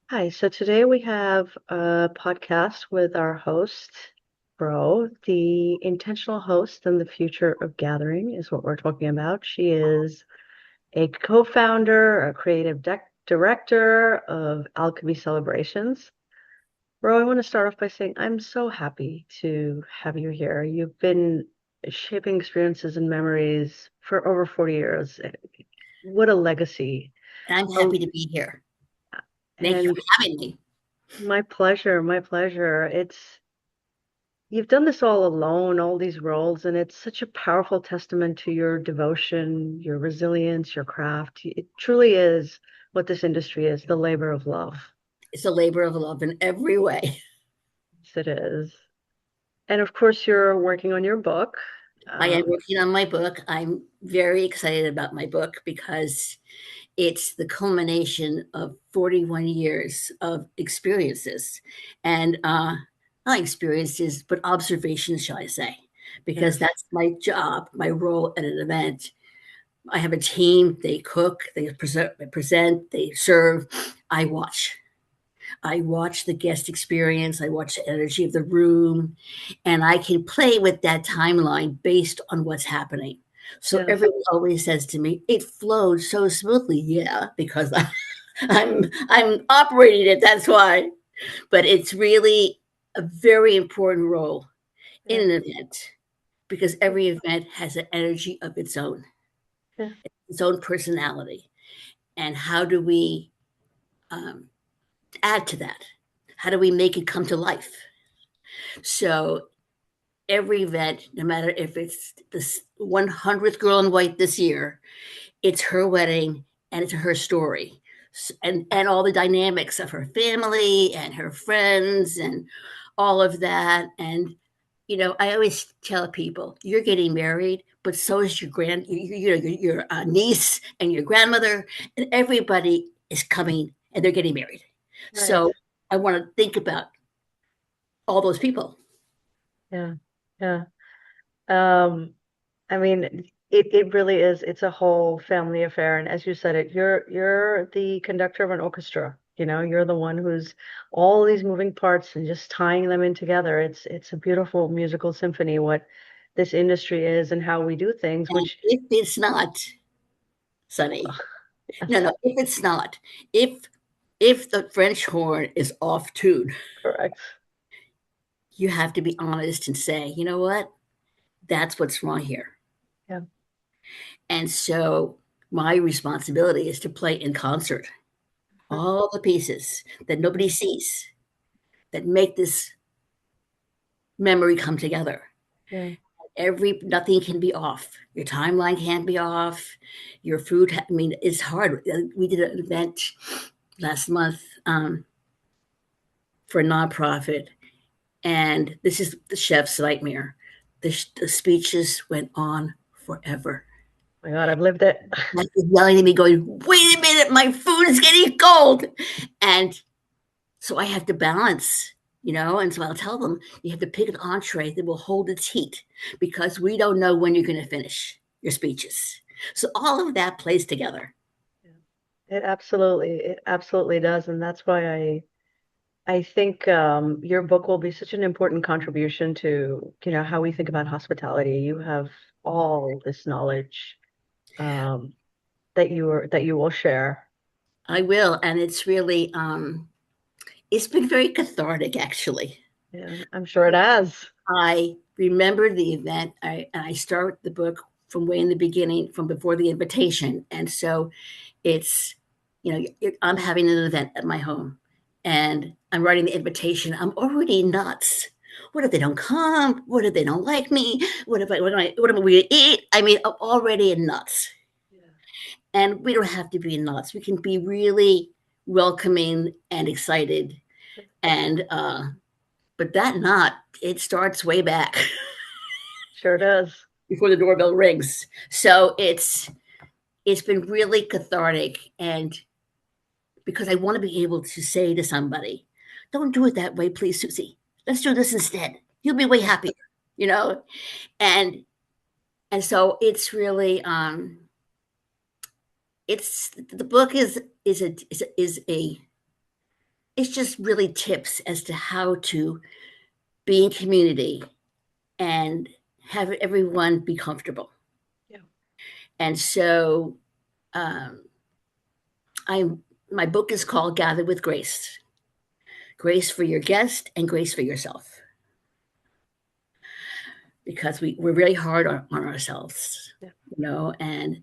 Hi, so today we have a podcast with our host, Bro. The intentional host and the future of gathering is what we're talking about. She is a co-founder, a creative director of Alchemy Celebrations. Bro, I want to start off by saying I'm so happy to have you here. You've been shaping experiences and memories for over 40 years. What a legacy. And I'm Oh, happy to be here. Thank you for and having me. my pleasure, my pleasure. You've done this all alone, all these roles, and it's such a powerful testament to your devotion, your resilience, your craft. It truly is what this industry is, the labor of love. It's a labor of love in every way. Yes, it is. And of course, you're working on your book. I am Um, working on my book. I'm very excited about my book because it's the culmination of 41 years of experiences and not experiences, but observations, shall I say, because yes, that's my job, my role at an event. I have a team, they cook, they present, they serve, I watch. I watch the guest experience, I watch the energy of the room, and I can play with that timeline based on what's happening. So yes, everyone always says to me, "It flowed so smoothly." Yeah, because I'm operating it. That's why. But it's really a very important role in yeah, an event because every event has an energy of yeah, its own personality. And how do we um, add to that? How do we make it come to life? So every event, no matter if it's the 100th girl in white this year, it's her wedding and it's her story. And all the dynamics of her family and her friends and all of that. And I always tell people, you're getting married, but so is your niece and your grandmother, and everybody is coming and they're getting married. right. So I want to think about all those people. Yeah, yeah. Um, I mean, it really is. It's a whole family affair, and as you said it, you're the conductor of an orchestra. You're the one who's all these moving parts and just tying them in together. It's a beautiful musical symphony, what this industry is and how we do things, And which if it's not, Sunny, no, yes, no, if it's not, if if the French horn is off tune, correct. you have to be honest and say, you know what, that's what's wrong here. Yeah, And so my responsibility is to play in concert all the pieces that nobody sees that make this memory come together. yeah, Every Nothing can be off. Your timeline can't be off. Your food, I mean, it's hard. We did an event last month for a nonprofit, and this is the chef's nightmare. The speeches went on forever. my God, I've lived it. Like yelling at me, going, "Wait a minute, my food is getting cold," and so I have to balance. And so I'll tell them you have to pick an entree that will hold its heat because we don't know when you're going to finish your speeches. So all of that plays together. It absolutely does, and that's why I think your book will be such an important contribution to, how we think about hospitality. You have all this knowledge um, that you will share. I will, and it's been very cathartic actually. Yeah, I'm sure it has. I remember the event. I start the book from way in the beginning, from before the invitation, and so it's I'm having an event at my home, and I'm writing the invitation. I'm already nuts. What if they don't come? What if they don't like me? What am I going to eat? I mean, I'm already nuts, Yeah. and we don't have to be nuts. We can be really welcoming and excited, and but that knot, it starts way back Sure does. before the doorbell rings. So it's been really cathartic, and because I want to be able to say to somebody, "Don't do it that way, please, Susie. Let's do this instead. You'll be way Yeah. happier." You know, and so it's really it's the book is a it's just really tips as to how to be in community and have everyone be comfortable. Yeah. And so um, I my book is called Gather with Grace. Grace for your guest and grace for yourself. Because we're really hard on ourselves, Yeah. and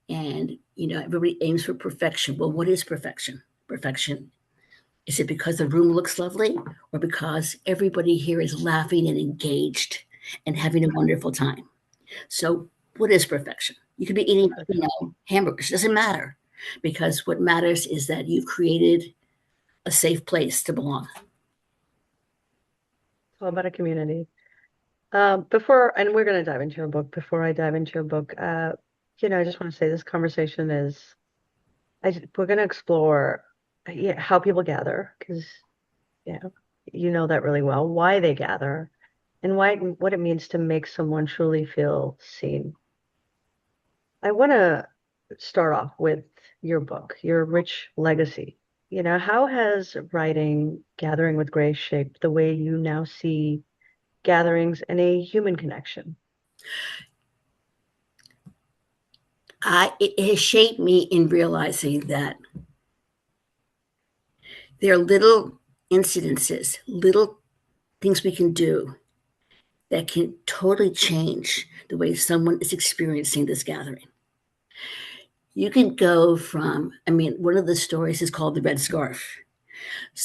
everybody aims for perfection. Well, what is perfection? Perfection, is it because the room looks lovely, or because everybody here is laughing and engaged and having a wonderful time? So what is perfection? You could be eating, Perfection. hamburgers. It doesn't matter, because what matters is that you've created a safe place to belong. It's all about a community. And we're going to dive into your book. Before I dive into your book, I just want to say this conversation is, we're going to explore how people gather, because you you know that really well, why they gather, and what it means to make someone truly feel seen. I want to start off with your book, your rich legacy. How has writing Gathering with Grace shaped the way you now see gatherings and a human connection? It has shaped me in realizing that there are little incidences, little things we can do that can totally change the way someone is experiencing this gathering. You can go from, one of the stories is called The Red Scarf.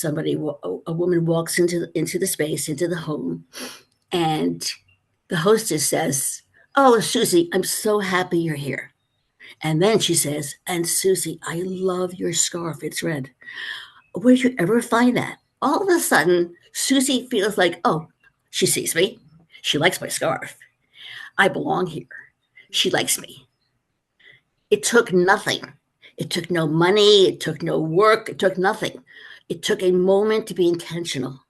A woman walks into the space, into the home, and the hostess says, "Oh, Susie, I'm so happy you're here." And then she says, "And Susie, I love your scarf. It's red. Where'd you ever find that?" All of a sudden, Susie feels like, oh, she sees me. She likes my scarf. I belong here. She likes me. It took nothing. It took no money. It took no work. It took nothing. It took a moment to be intentional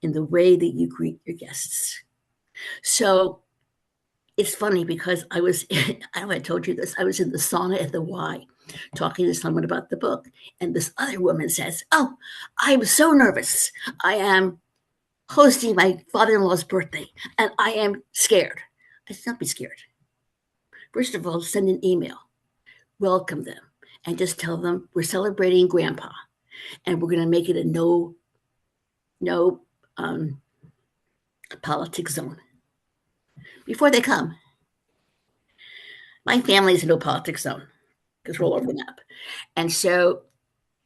in the way that you greet your guests. So it's funny because I was, I know I told you this, I was in the sauna at the Y talking to someone about the book. And this other woman says, "Oh, I'm so nervous. I am hosting my father in law's birthday and I am scared." I said, "Don't be scared. First of all, send an email, welcome them, and just tell them we're celebrating grandpa and we're going to make it a no um, politics zone before they come." My family is a no politics zone because we're all over the map. And so,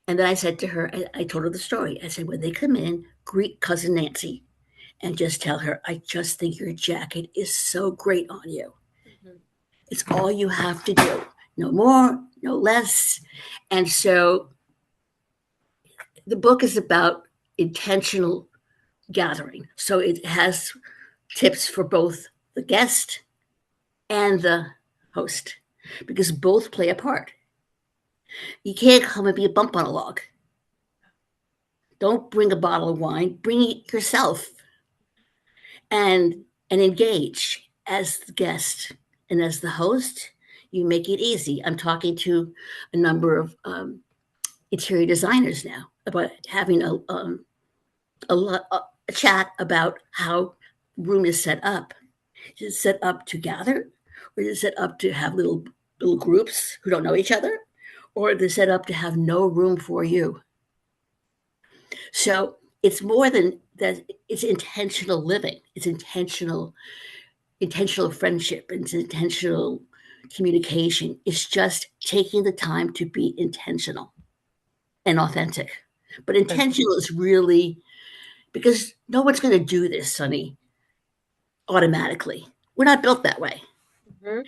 and then I said to her, I told her the story. I said, when they come in, greet cousin Nancy and just tell her, "I just think your jacket is so great on you. Mhm. It's all you have to do. No more, no less." And so the book is about intentional gathering. So it has tips for both the guest and the host, because both play a part. You can't come and be a bump on a log. Don't bring a bottle of wine, bring it yourself, and engage as the guest. And as the host, you make it easy. I'm talking to a number of interior designers now about having a chat about how room is set up. Is it set up to gather, or is it set up to have little groups who don't know each other, or is it set up to have no room for you? So it's more than that. It's intentional living. It's intentional friendship. It's intentional communication. It's just taking the time to be intentional and authentic. But Authentic. intentional is really, because no one's going to do this, Sunny, automatically. We're not built that way. Mhm.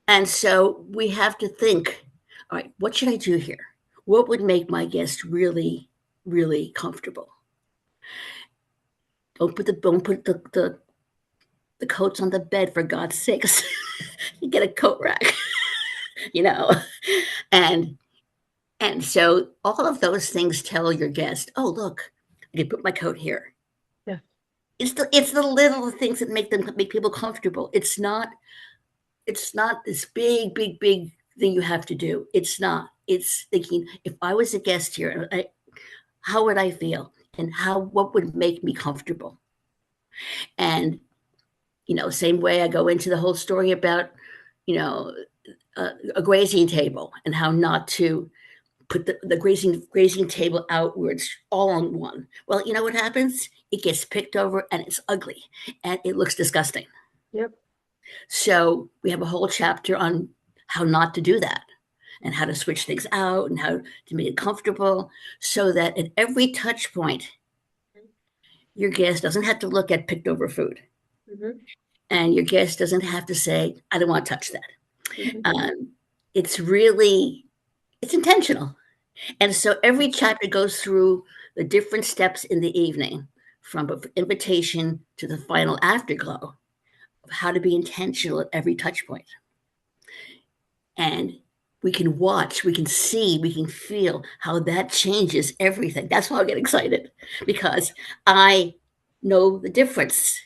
And so we have to think, all right, what should I do here? What would make my guest really, really comfortable? Don't put the coats on the bed, for God's sakes. You get a coat rack, you know. And and so all of those things tell your guest, "Oh, look, I can put my coat here." Yeah. It's the little things that make people comfortable. It's not this big thing you have to do. It's not. It's thinking, if I was a guest here, how would I feel, and what would make me comfortable. And same way I go into the whole story about you know a grazing table and how not to put the grazing table outwards all on one. Well, you know what happens? It gets picked over and it's ugly and it looks disgusting. Yep. So we have a whole chapter on how not to do that and how to switch things out and how to make it comfortable so that at every touch point, your guest doesn't have to look at picked over food. Mm-hmm. And your guest doesn't have to say, I don't want to touch that. Mm-hmm. Um, it's really, it's intentional. And so every chapter goes through the different steps in the evening from invitation to the final afterglow of how to be intentional at every touch point. And we can watch, we can see, we can feel how that changes everything. That's why I get excited because I know the difference.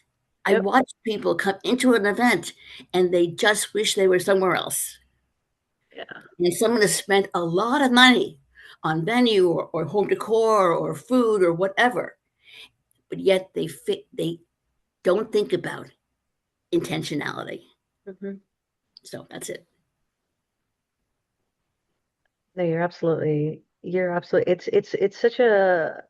I Yep. watch people come into an event and they just wish they were somewhere else. Yeah. And someone has spent a lot of money on venue or home decor or food or whatever, but yet they don't think about intentionality. Mm-hmm. So that's it. No, you're absolutely, it's such a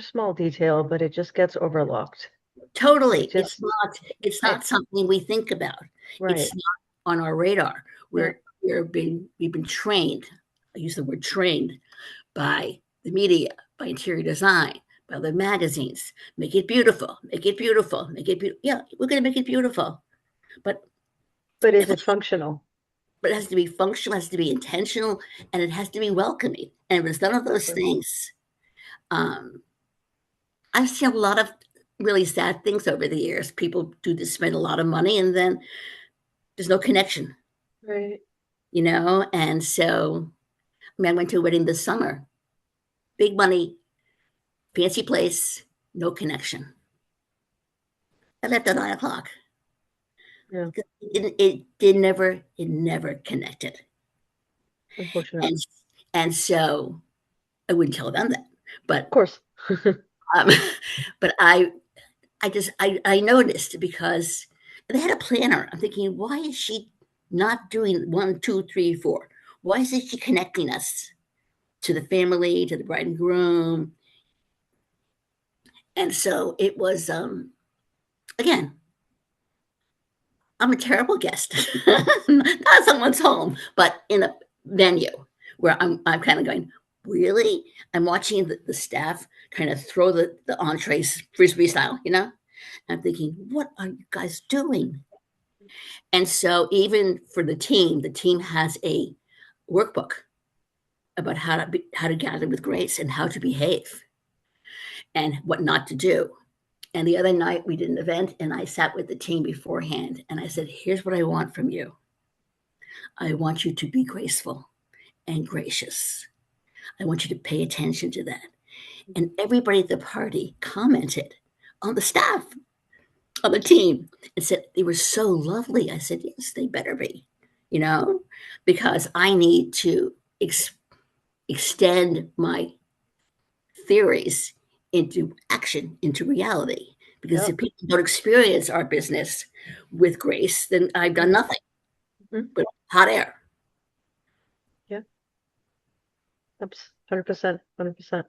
small detail, but it just gets overlooked. It Totally. It's just, not it's it, not something we think about. It's right. not on our radar. Yeah. We've been trained. I use the word trained by the media, by interior design, by the magazines. Make it beautiful. Make it beautiful. Make it beautiful. Yeah, we're going to make it beautiful. But But is if it functional? but it has to be functional, it has to be intentional, and it has to be welcoming. And if it's none of those Exactly. things, um, I've seen a lot of really sad things over the years. People do this, spend a lot of money, and then there's no connection, Right. And so, I mean, I went to a wedding this summer, big money, fancy place, no connection. I left at 9 o'clock. Yeah. It never connected. Unfortunate. And, and so I wouldn't tell them that, Of but, course. um, but I noticed because they had a planner. I'm thinking, why is she not doing one, two, three, four? Why isn't she connecting us to the family, to the bride and groom? And so it was, again, I'm a terrible guest, not someone's home, but in a venue where I'm kind of going, really? I'm watching the staff kind of throw the entrees frisbee style, I'm thinking, what are you guys doing? And so even for the team has a workbook about how to gather with grace and how to behave and what not to do. And the other night we did an event and I sat with the team beforehand and I said, here's what I want from you. I want you to be graceful and gracious. I want you to pay attention to that. And everybody at the party commented on the staff, on the team, and said they were so lovely. I said, yes, they better be, you know, because I need to extend my theories into action, into reality. Because if Yep. people don't experience our business with grace, then I've Mm-hmm. done nothing Mm-hmm. but hot air. Yeah. That's 100%. 100%.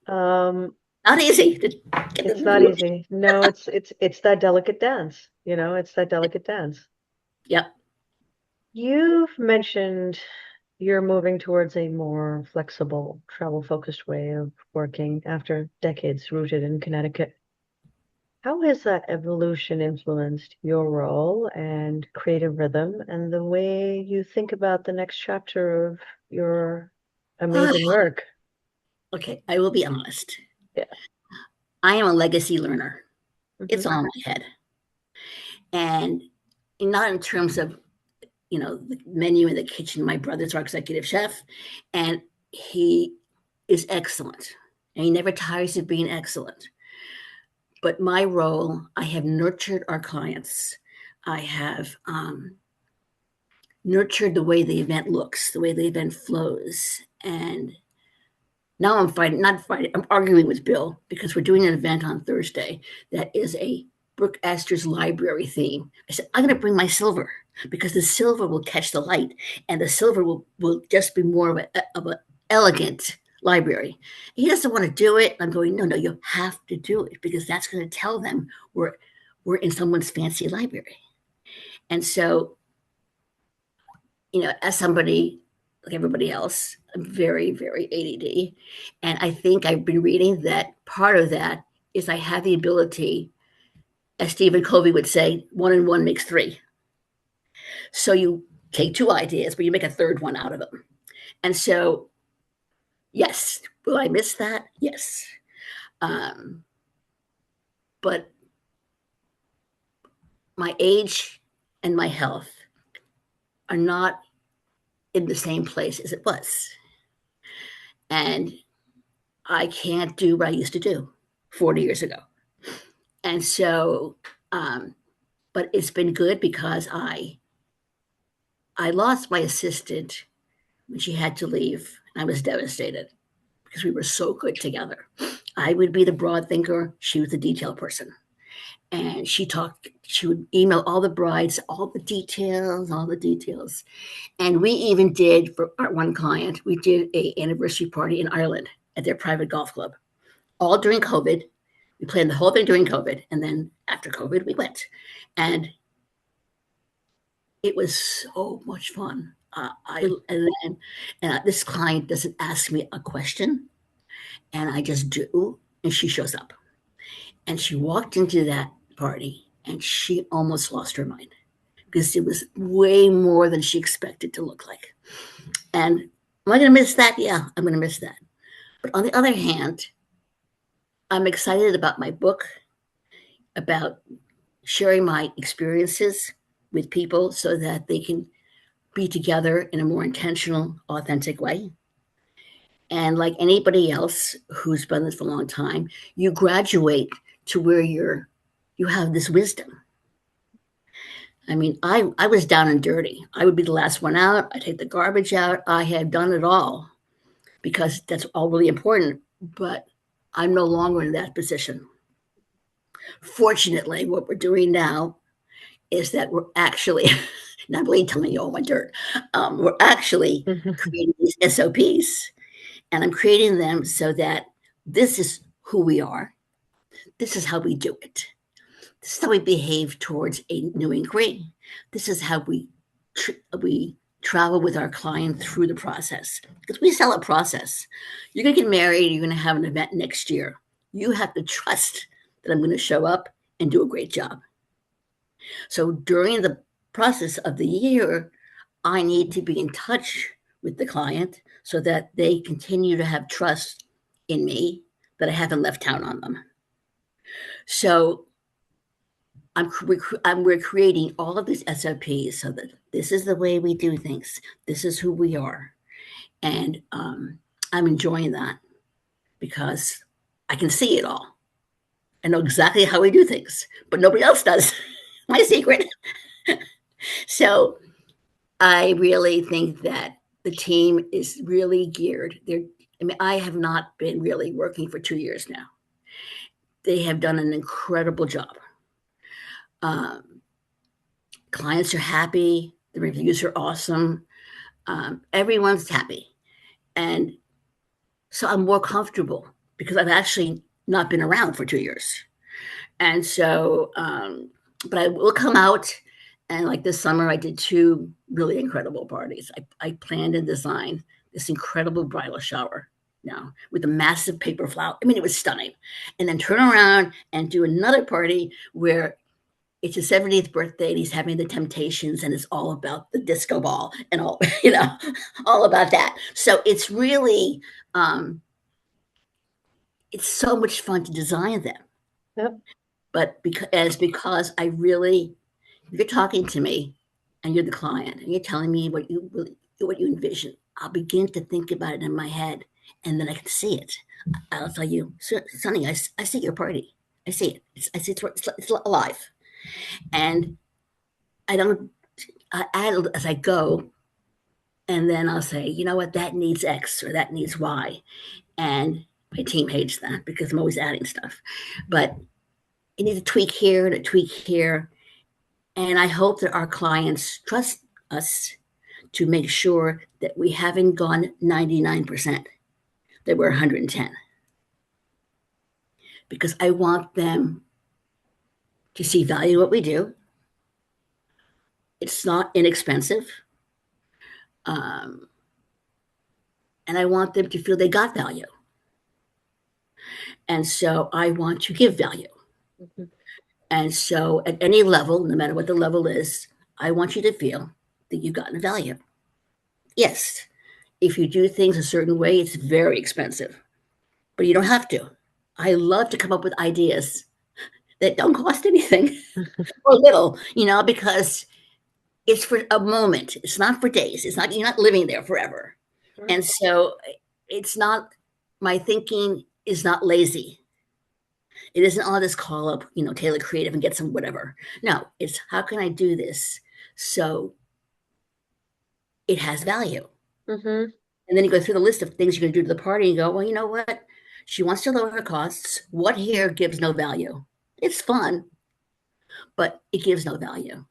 Um, Not easy to get it's them not moving. easy. No, it's that delicate dance, it's that delicate dance. Yep. You've mentioned you're moving towards a more flexible, travel-focused way of working after decades rooted in Connecticut. How has that evolution influenced your role and creative rhythm and the way you think about the next chapter of your amazing work? Okay, I will be honest. Yeah. I am a legacy learner. Hmm. It's all in my head. And not in terms of, the menu in the kitchen. My brother's our executive chef, and he is excellent. And he never tires of being excellent. But my role, I have nurtured our clients. I have nurtured the way the event looks, the way the event flows. And Now I'm fighting, not fighting, I'm arguing with Bill because we're doing an event on Thursday that is a Brooke Astor's library theme. I said, I'm going to bring my silver because the silver will catch the light and the silver will just be more of an elegant library. He doesn't want to do it. I'm going, no, you have to do it because that's going to tell them we're in someone's fancy library. And so, as somebody like everybody else, I'm very, very ADD. And I think I've been reading that part of that is I have the ability, as Stephen Covey would say, 1 and 1 makes 3. So you take 2 ideas, but you make a third one out of them. And so, yes, will I miss that? Yes. Um, but my age and my health are not in the same place as it was. And I can't do what I used to do 40 years ago. And so, but it's been good because I lost my assistant when she had to leave. I was devastated because we were so good together. I would be the broad thinker, she was the detail person. And she would email all the brides, all the details, all the details. And we even did, for our one client, we did a anniversary party in Ireland at their private golf club, all during COVID. We planned the whole thing during COVID. And then after COVID, we went. And it was so much fun. This client doesn't ask me a question, and I just do, and she shows up. And she walked into that party, and she almost lost her mind because it was way more than she expected to look like. And am I going to miss that? Yeah, I'm going to miss that. But on the other hand, I'm excited about my book, about sharing my experiences with people so that they can be together in a more intentional, authentic way. And like anybody else who's done this for a long time, you graduate to where you have this wisdom. I mean, I was down and dirty. I would be the last one out. I take the garbage out. I had done it all because that's all really important. But I'm no longer in that position. Fortunately, what we're doing now is that we're actually, not really telling you all my dirt, we're actually creating these SOPs. And I'm creating them so that this is who we are. This is how we do it. This is how we behave towards a new inquiry. This is how we travel with our client through the process because we sell a process. You're going to get married. You're going to have an event next year. You have to trust that I'm going to show up and do a great job. So during the process of the year, I need to be in touch with the client so that they continue to have trust in me that I haven't left town on them. So we're creating all of these SOPs so that this is the way we do things. This is who we are. And I'm enjoying that because I can see it all. I know exactly how we do things, but nobody else does. My secret. So I really think that the team is really geared. I have not been really working for 2 years now. They have done an incredible job. Clients are happy. The reviews are awesome. Everyone's happy. And so I'm more comfortable because I've actually not been around for 2 years. And so, but I will come out. And like this summer, I did 2 really incredible parties. I planned and designed this incredible bridal shower now with a massive paper flower. I mean, it was stunning. And then turn around and do another party where it's his 70th birthday and he's having the Temptations and it's all about the disco ball and all, all about that. So it's really, it's so much fun to design them. Yep. But because I really, if you're talking to me and you're the client and you're telling me what you envision, I'll begin to think about it in my head and then I can see it. I'll tell you, Sunny, I see your party. I see it. I see it's alive. And I add as I go, and then I'll say, you know what, that needs X or that needs Y. And my team hates that because I'm always adding stuff. But you need to tweak here and a tweak here. And I hope that our clients trust us to make sure that we haven't gone 99%, that we're 110. Because I want them to see value in what we do. It's not inexpensive. Um, and I want them to feel they got value. And so I want to give value. Mm-hmm. And so at any level, no matter what the level is, I want you to feel that you've gotten value. Yes, if you do things a certain way, it's very expensive, but you don't have to. I love to come up with ideas that don't cost anything or little, because it's for a moment. It's not for days. It's not, you're not living there forever. Sure. And so it's not, my thinking is not lazy. It isn't all this call up, Taylor Creative and get some whatever. No, it's how can I do this so it has value? Mm-hmm. And then you go through the list of things you're going to do to the party and go, well, you know what? She wants to lower her costs. What here gives no value? It's fun, but it gives no value.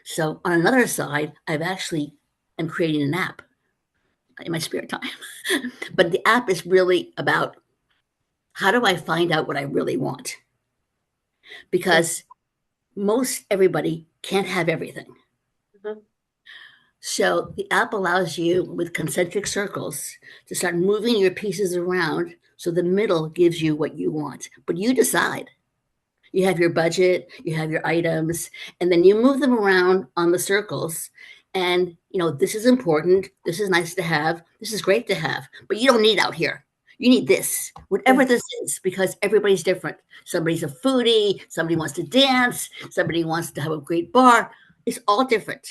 So on another side, I'm creating an app in my spare time. But the app is really about how do I find out what I really want? Yeah. Because most everybody can't have everything. Mm-hmm. So the app allows you with concentric circles to start moving your pieces around so the middle gives you what you want. But you decide. You have your budget, you have your items, and then you move them around on the circles. And this is important, this is nice to have, this is great to have, but you don't need out here. You need this, Yeah. whatever this is, because everybody's different. Somebody's a foodie, somebody wants to dance, somebody wants to have a great bar. It's all different.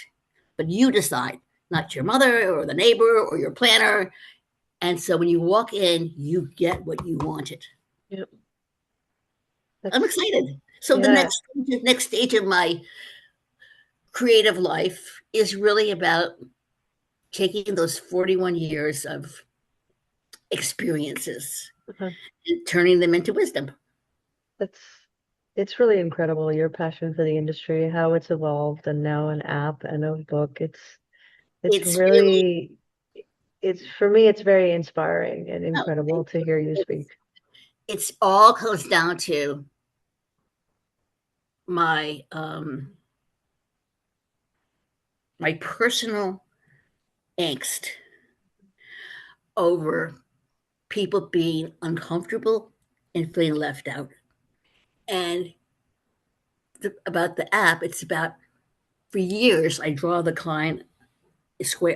But you decide, not your mother or the neighbor or your planner. And so when you walk in, you get what you wanted. Yep. I'm That's excited. So the yeah. next stage of my creative life is really about taking those 41 years of experiences Uh-huh. and turning them into wisdom. That's it's really incredible your passion for the industry, how it's evolved, and now an app and a book. It's It's really really it's for me. It's very inspiring and no, incredible to hear you speak. it's all comes down to my my personal angst over people being uncomfortable and feeling left out. And about the app, it's about for years I draw the client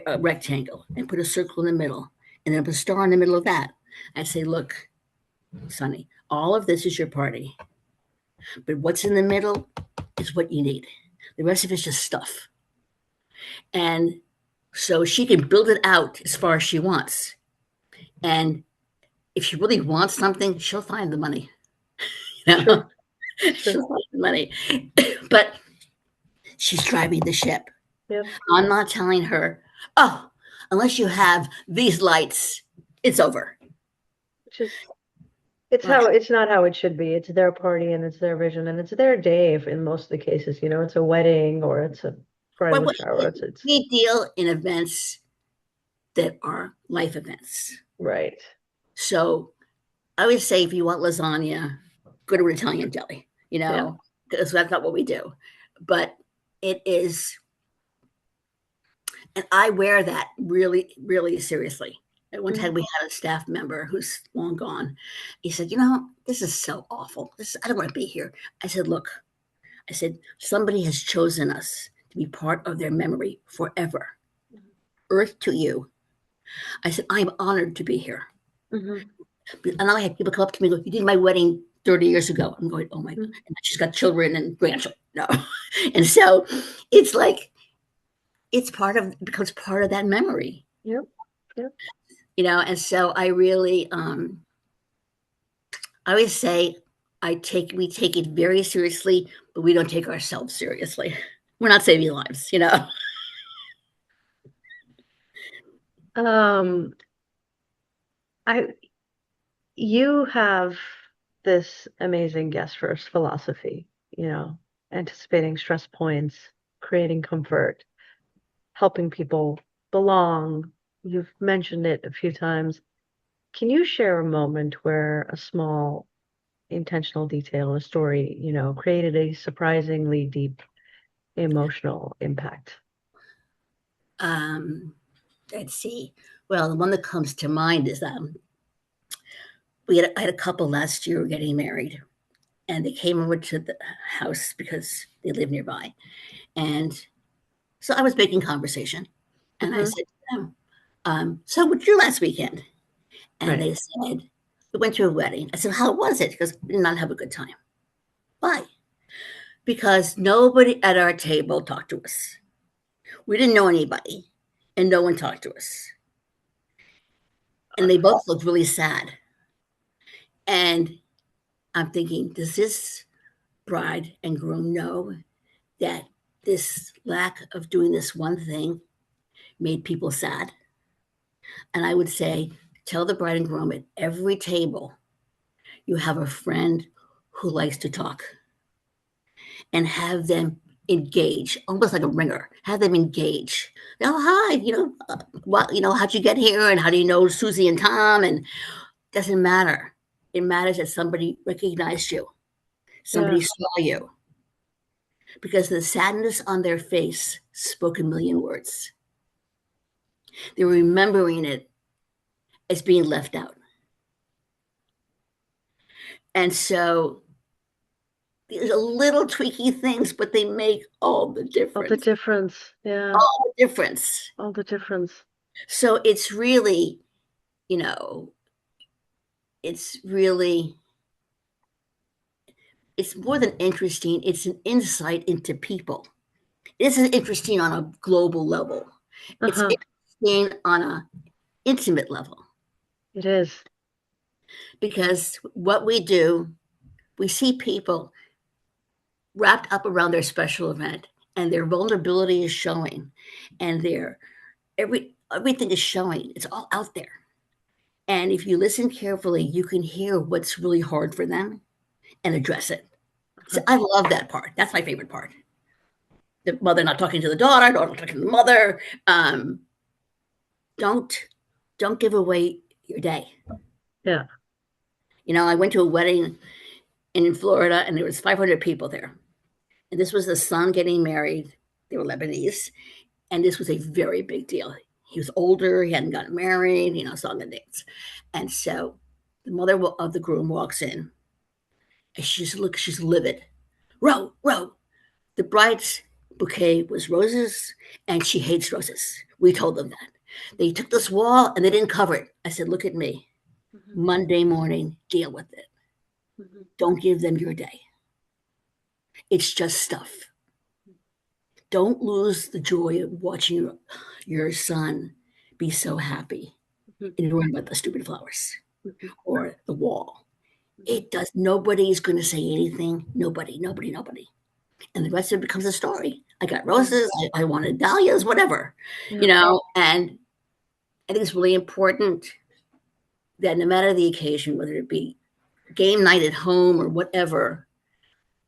a rectangle and put a circle in the middle and then put a star in the middle of that. I say, look, Sunny, all of this is your party, but what's in the middle is what you need. The rest of it's just stuff. And so she can build it out as far as she wants. And if she really wants something, she'll find the money. You know? Sure, sure. She'll find the money. But she's driving the ship. Yep. I'm not telling her, oh, unless you have these lights, it's over. Which is it's Like, how it's not how it should be. It's their party and it's their vision and it's their day in most of the cases. It's a wedding or it's a bridal shower. It's we deal in events that are life events. right. So I would say if you want lasagna, go to an Italian deli, Yeah. because that's not what we do. But it is, and I wear that really, really seriously. At one Mhm. time, we had a staff member who's long gone. He said, this is so awful. I don't want to be here. I said, look, somebody has chosen us to be part of their memory forever. Earth to you. I said, I'm honored to be here. Mhm. And now I had people come up to me and go, you did my wedding 30 years ago. I'm going, oh my God. Mhm. And she's got children and grandchildren. No. And so it's like, it becomes part of that memory, Yep. Yep. And so I always say we take it very seriously, but we don't take ourselves seriously. We're not saving lives. Um, I you have this amazing guest first philosophy, anticipating stress points, creating comfort, helping people belong. You've mentioned it a few times. Can you share a moment where a small intentional detail in a story, created a surprisingly deep emotional impact? Um, let's see. Well, the one that comes to mind is I had a couple last year getting married, and they came over to the house because they live nearby. And so I was making conversation, and I Hmm. said to them, "So, what'd you do last weekend?" And Right. they said, "We went to a wedding." I said, "How was it?" Because we did not have a good time. Why? Because nobody at our table talked to us. We didn't know anybody, and no one talked to us. And they both looked really sad. And I'm thinking, does this bride and groom know that this lack of doing this one thing made people sad? And I would say, tell the bride and groom at every table you have a friend who likes to talk, and have them engage, almost like a ringer. Have them engage. Oh, hi, how'd you get here? And how do you know Susie and Tom? And doesn't matter. It matters that somebody recognized you, Yeah. somebody saw you, because the sadness on their face spoke a million words. They're remembering it as being left out. And so these are little tweaky things, but they make all the All the difference. difference. Yeah. All the difference. All the difference. So it's really, you know, it's really, it's more than interesting. It's an insight into people. This is interesting on a global level. It's Uh-huh. interesting on an intimate level, It is. because what we do, we see people wrapped up around their special event, and their vulnerability is showing, and their everything is showing. It's all out there. And if you listen carefully, you can hear what's really hard for them and address it. So Uh-huh. I love that part. That's my favorite part. The mother not talking to the daughter, daughter not talking to the mother. Um, don't don't give away your day. Yeah. I went to a wedding in Florida, and there was 500 people there. And this was the son getting married. They were Lebanese, and this was a very big deal. He was older, he hadn't gotten married, song and dance. And so the mother of the groom walks in, and she's livid. Roe, Roe. The bride's bouquet was roses, and she hates roses. We told them that. They took this wall and they didn't cover it. I said, look at me. Hmm. Monday morning, deal with it. Hmm. Don't give them your day. It's just stuff. Don't lose the joy of watching your son be so happy Hmm. and ruined by the stupid flowers Hmm. or the wall. Hmm. It does. Nobody's going to say anything. Nobody, nobody, nobody. And the rest of it becomes a story. I got Yeah. roses. I wanted dahlias, whatever, Yeah. And I think it's really important that no matter the occasion, whether it be game night at home or whatever,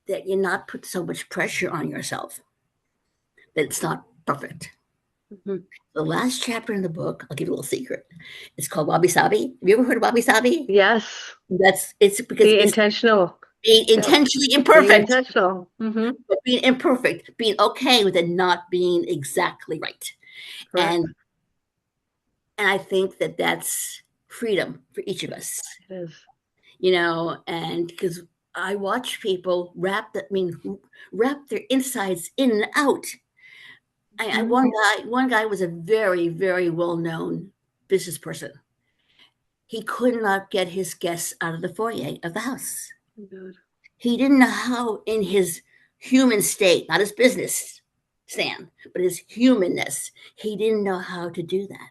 that you not put so much pressure on yourself that it's not perfect. Hmm. The last chapter in the book, I'll give you a little secret. It's called Wabi Sabi. Have you ever heard of Wabi Sabi? Yes. It's because Be it's intentional. being Yep. intentionally Be imperfect, intentional. but being imperfect, being okay with it not being exactly right. Correct. And and I think that that's freedom for each of us, It is. and because I watch people wrap their insides in and out. Mhm. One guy was a very, very well known business person. He could not get his guests out of the foyer of the house. Good. He didn't know how, in his human state, not his business stand, but his humanness, he didn't know how to do that.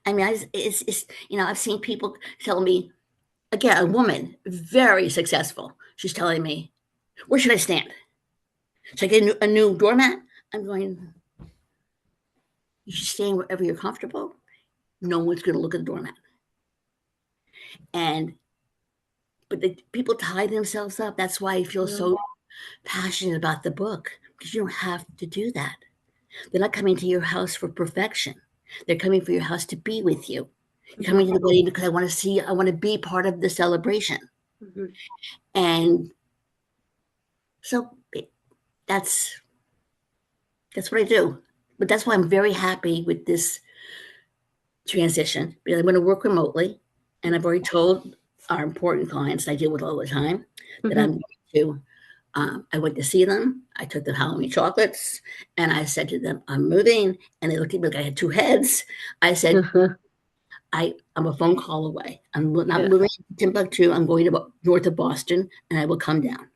I mean, I've seen people tell me, again, a woman, very successful. She's telling me, where should I stand? Should I get a new doormat? I'm going, you should stand wherever you're comfortable. No one's going to look at the doormat. And but the people tie themselves up. That's why I feel Yeah. so passionate about the book, because you don't have to do that. They're not coming to your house for perfection. They're coming for your house to be with you. You're Hmm. coming to the wedding because I want to be part of the celebration. Hmm. And so that's that's what I do. But that's why I'm very happy with this transition, because I'm going to work remotely. And I've already told our important clients I deal with all the time that Hmm. I'm going to, I went to see them. I took them Halloween chocolates and I said to them, I'm moving. And they looked at me like I had two heads. I said, I'm a phone call away. I'm not Yeah. moving to Timbuktu. I'm going to north of Boston and I will come down.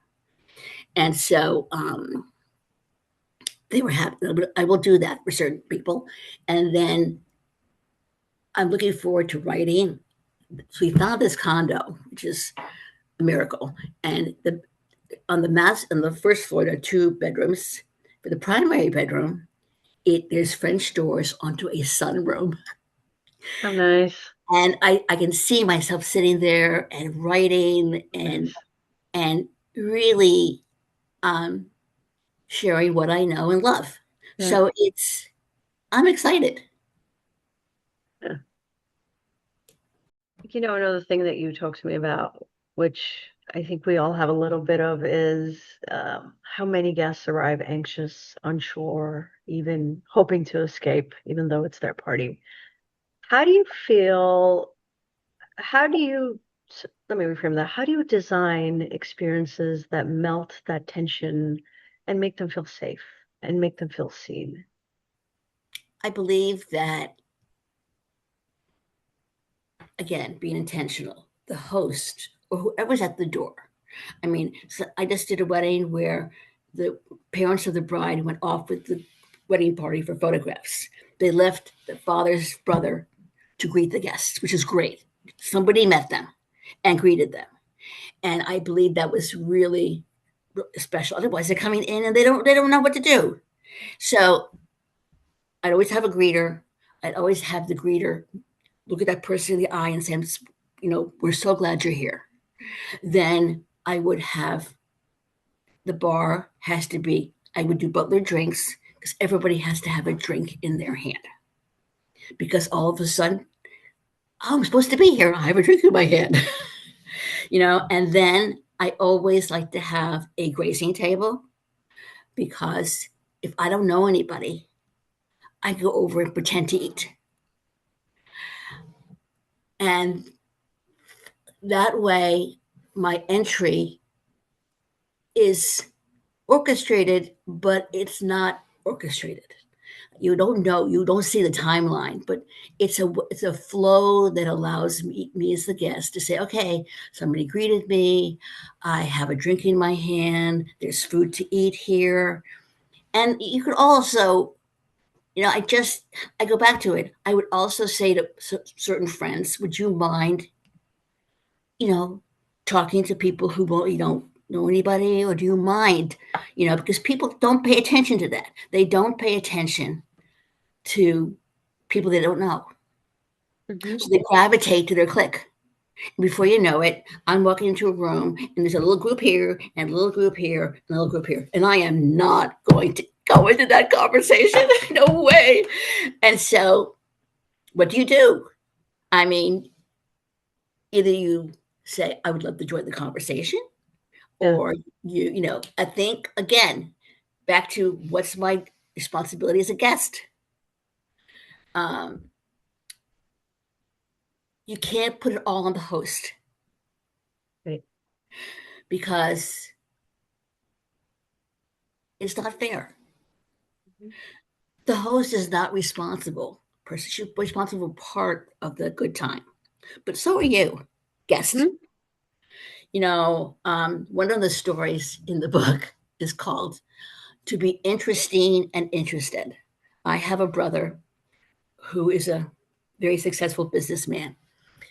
And so they were happy. I will do that for certain people. And then I'm looking forward to writing. So we found this condo, which is a miracle. And on the first floor, there are two bedrooms. For the primary bedroom, there's French doors onto a sunroom. Oh, nice. And I can see myself sitting there and writing Nice. and really um, sharing what I know and love. Yeah. So I'm excited. Yeah. Another thing that you talked to me about, which I think we all have a little bit of, is how many guests arrive anxious, unsure, even hoping to escape, even though it's their party. How do you feel? How do you, Let me reframe that. How do you design experiences that melt that tension and make them feel safe and make them feel seen? I believe that, again, being intentional, the host or whoever's at the door. I mean, so I just did a wedding where the parents of the bride went off with the wedding party for photographs. They left the father's brother to greet the guests, which is great. Somebody met them and greeted them. And I believe that was really special. Otherwise, they're coming in and they don't know what to do. So I'd always have a greeter. I'd always have the greeter look at that person in the eye and say, we're so glad you're here. Then I would have the bar has to be, I would do butler drinks because everybody has to have a drink in their hand. Because all of a sudden, oh, I'm supposed to be here. I have a drink in my hand, and then I always like to have a grazing table because if I don't know anybody, I go over and pretend to eat. And that way, my entry is orchestrated, but it's not orchestrated. You don't see the timeline, but it's a flow that allows me as the guest to say, okay, somebody greeted me, I have a drink in my hand, there's food to eat here. And you could also, I go back to it. I would also say to certain friends, would you mind, you know talking to people who you don't know anybody, or do you mind, because people don't pay attention to that. They don't pay attention to people they don't know. Hmm. So they gravitate to their clique. Before you know it, I'm walking into a room and there's a little group here and a little group here and a little group here. And I am not going to go into that conversation. No way. And so what do you do? I mean, either you say, I would love to join the conversation, Yeah. or I think, again, back to what's my responsibility as a guest. Um, you can't put it all on the host Right. because it's not fair. Mhm. The host is not responsible. Person should be responsible part of the good time, but so are you, guest. Mhm. One of the stories in the book is called "To Be Interesting and Interested." I have a brother who is a very successful businessman,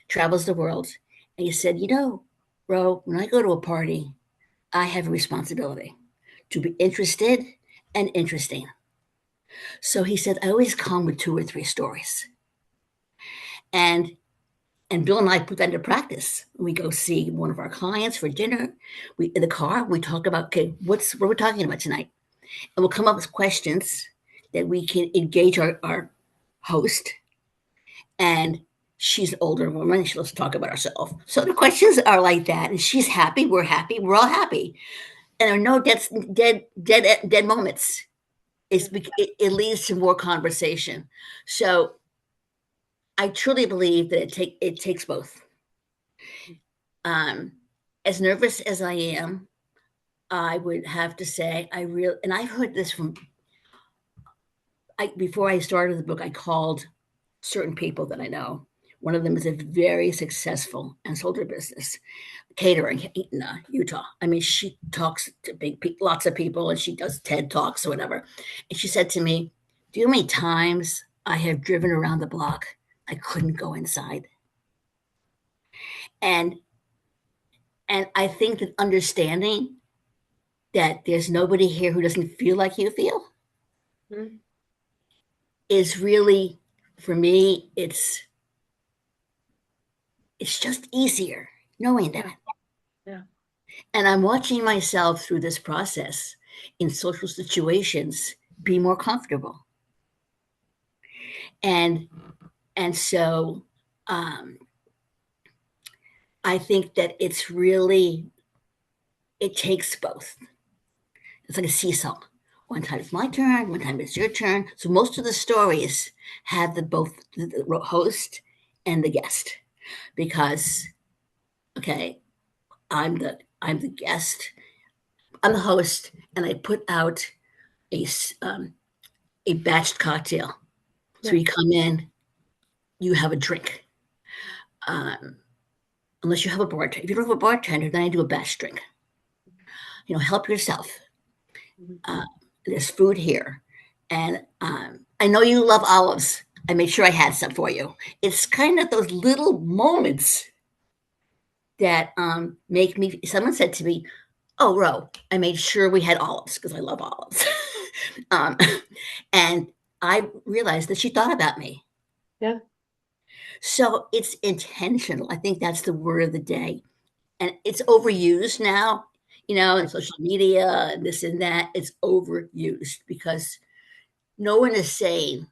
travels the world, and he said, Ro, when I go to a party, I have a responsibility to be interested and interesting. So he said, I always come with two or three stories. And And Bill and I put that into practice. We go see one of our clients for dinner. We in the car, we talk about, okay, what are we talking about tonight? And we'll come up with questions that we can engage our host. And she's an older woman and she loves to talk about herself. So the questions are like that. And she's happy, we're all happy. And there are no dead moments. It leads to more conversation. So I truly believe that it takes both. Um, as nervous as I am, I would have to say and I've heard this from before I started the book. I called certain people that I know. One of them is a very successful and sold her business, catering in Utah. I mean, she talks to lots of people, and she does TED talks or whatever. And she said to me, "Do you know how many times I have driven around the block? I couldn't go inside." And and I think that understanding that there's nobody here who doesn't feel like you feel Mhm. is really, for me, it's just easier knowing Yeah. that. Yeah. And I'm watching myself through this process in social situations be more comfortable. And and so um, I think that it takes both. It's like a seesaw. One time it's my turn, one time it's your turn. So most of the stories have both the host and the guest, because okay, I'm the guest, I'm the host, and I put out a um, a batched cocktail. So Yeah. you come in, you have a drink. Um, Unless you have a bartender. If you don't have a bartender, then I do a batch drink. Help yourself. Mhm. Uh, there's food here. And I know you love olives. I made sure I had some for you. It's kind of those little moments that make me. Someone said to me, "Oh, Ro, I made sure we had olives because I love olives." um, and I realized that she thought about me. Yeah. So it's intentional. I think that's the word of the day. And it's overused now, in social media and this and that. It's overused because no one is saying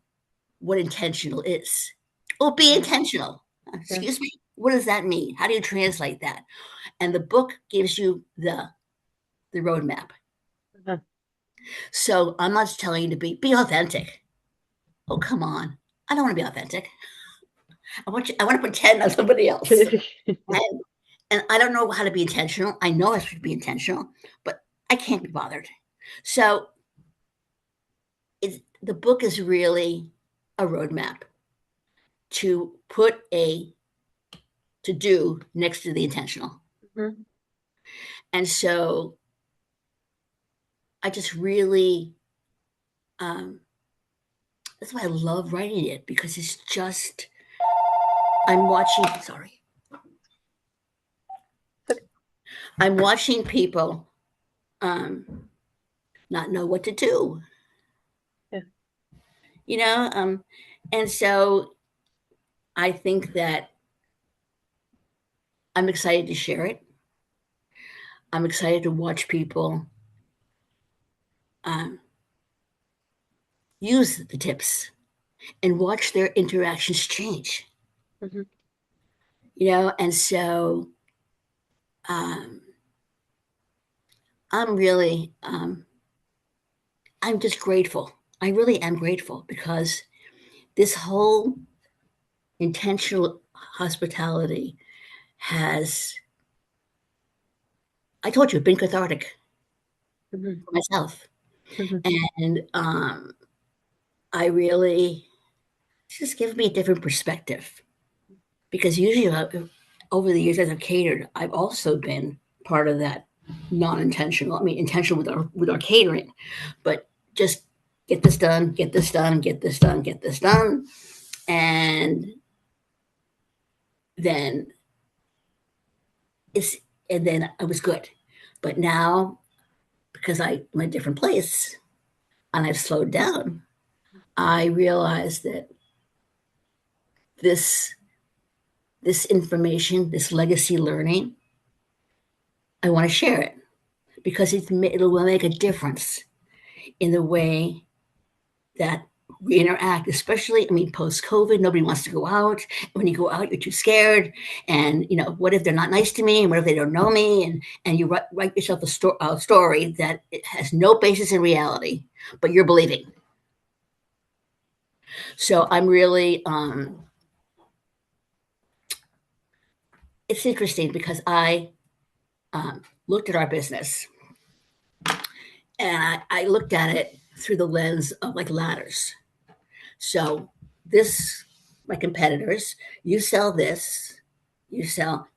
what intentional is. Well, be Mhm. intentional. Yeah. Excuse me. What does that mean? How do you translate that? And the book gives you the roadmap. Uh-huh. So I'm not telling you to be authentic. Oh, come on. I don't want to be authentic. I want to pretend I'm somebody else. And and I don't know how to be intentional. I know I should be intentional, but I can't be bothered. So the book is really a roadmap to put a to do next to the intentional. Mhm. And so I just really, um, that's why I love writing it, because it's just, I'm watching, sorry, Okay. I'm watching people um, not know what to do, Yeah. you know? And so I think that I'm excited to share it. I'm excited to watch people um, use the tips and watch their interactions change, Mhm. and so um, I'm really, I'm just grateful. I really am grateful because this whole intentional hospitality has, I told you, been cathartic Mhm. for myself. Mhm. And I really, it's just given me a different perspective, because usually over the years as I've catered, I've also been part of that non-intentional. I mean, intentional with our catering, but just get this done, get this done, get this done, get this done, and then it's and then I was good. But now, because I'm in a different place and I've slowed down, I realize that this this information, this legacy learning, I want to share it because it will make a difference in the way that we interact, especially, I mean, post COVID, nobody wants to go out. When you go out, you're too scared. And, what if they're not nice to me? And what if they don't know me? And you write yourself a story that it has no basis in reality, but you're believing. So I'm really, it's interesting because I looked at our business and I looked at it through the lens of like ladders. So this, my competitors, you sell this, you sell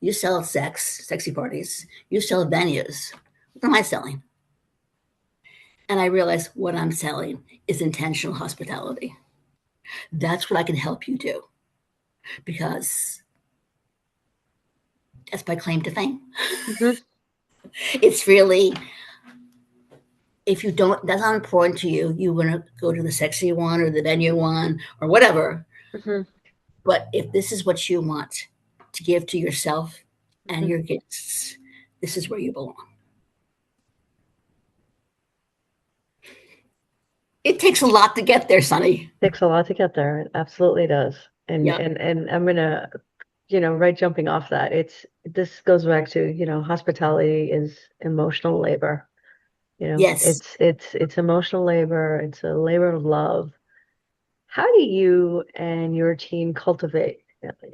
sexy parties, you sell venues. What am I selling? And I realized what I'm selling is intentional hospitality. That's what I can help you do because that's my claim to fame. Mm-hmm. It's really, if you don't, that's not important to you, you want to go to the sexy one or the venue one or whatever. Mm-hmm. But if this is what you want to give to yourself and Mm-hmm. your guests, this is where you belong. It takes a lot to get there, Sunny. Takes a lot to get there. It absolutely does. And Yeah. and and I'm gonna, right, jumping off that, this goes back to, hospitality is emotional labor. Yes. It's emotional labor. It's a labor of love. How do you and your team cultivate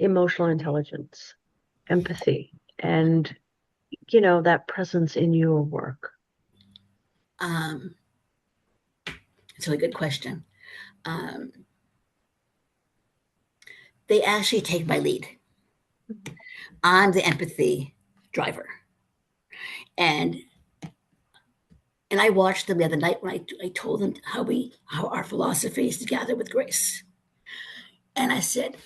emotional intelligence, empathy, and that presence in your work? Um, it's a really good question. Um, they actually take my lead. I'm the empathy driver. And and I watched them the other night when I told them how our philosophy is to gather with grace. And I said,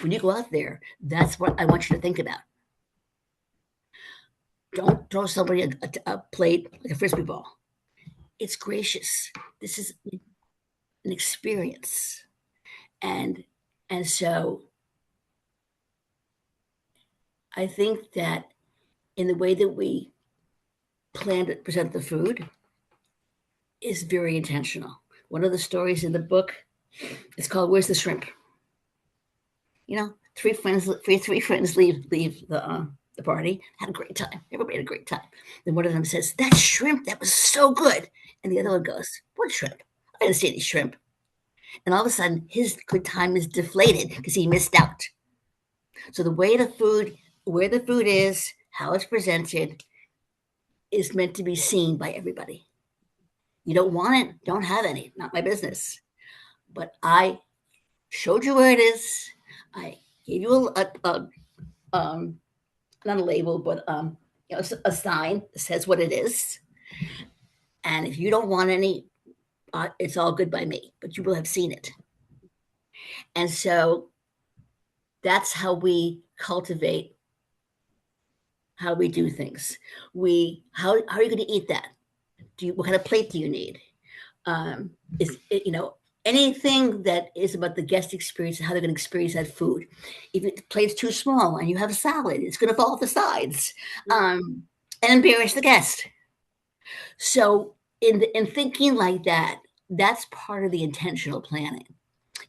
when you go out there, that's what I want you to think about. Don't throw somebody a plate like a frisbee ball. It's gracious. This is an experience, and so I think that in the way that we plan to present the food is very intentional. One of the stories in the book is called "Where's the Shrimp?" Three friends leave the party, had a great time. Everybody had a great time. Then one of them says, "That shrimp, that was so good," and the other one goes, "What shrimp? I didn't see any shrimp." And all of a sudden, his good time is deflated because he missed out. So the way the food, where the food is, how it's presented, is meant to be seen by everybody. You don't want it, don't have any, not my business. But I showed you where it is. I gave you not a label, but a sign that says what it is. And if you don't want any, it's all good by me. But you will have seen it. And so that's how we cultivate how we do things. How are you going to eat that? What kind of plate do you need? Is it, anything that is about the guest experience and how they're going to experience that food. If the plate's too small and you have a salad, it's going to fall off the sides and embarrass the guest. So in thinking like that, that's part of the intentional planning.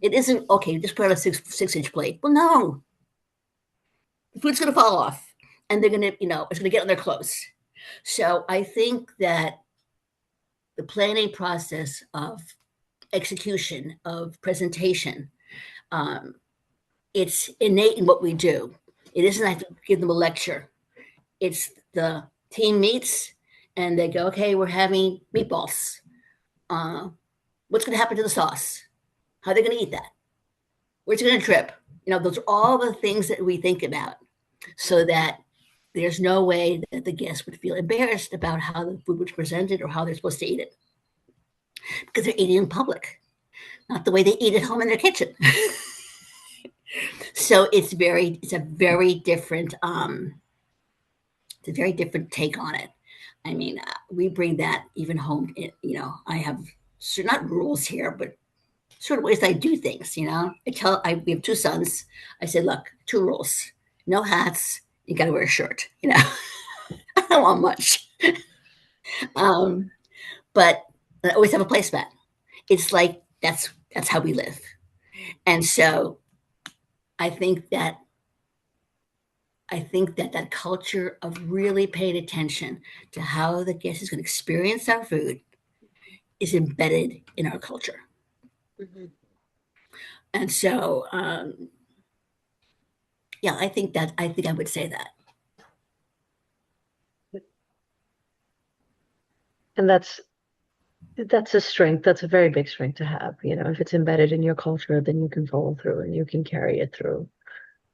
It isn't okay. Just put on a six-inch plate. Well, no, the food's going to fall off, and they're going to it's going to get on their clothes. So I think that the planning process of execution of presentation, um, it's innate in what we do. It isn't I have to give them a lecture. It's the team meets and they go, okay, we're having meatballs. What's going to happen to the sauce? How are they going to eat that? Where's it going to trip? Those are all the things that we think about so that there's no way that the guests would feel embarrassed about how the food was presented or how they're supposed to eat it because they're eating in public, not the way they eat at home in their kitchen. So it's a very different take on it. I mean, we bring that even home. I have not rules here, but sort of ways I do things. We have two sons. I said, look, two rules. no hats. You got to wear a shirt. I don't want much. Um, but I always have a placemat. It's like that's how we live. And so I think that that culture of really paying attention to how the guest is going to experience our food is embedded in our culture. Mhm. And so, yeah, I think I would say that. And that's a strength. That's a very big strength to have. If it's embedded in your culture, then you can follow through and you can carry it through.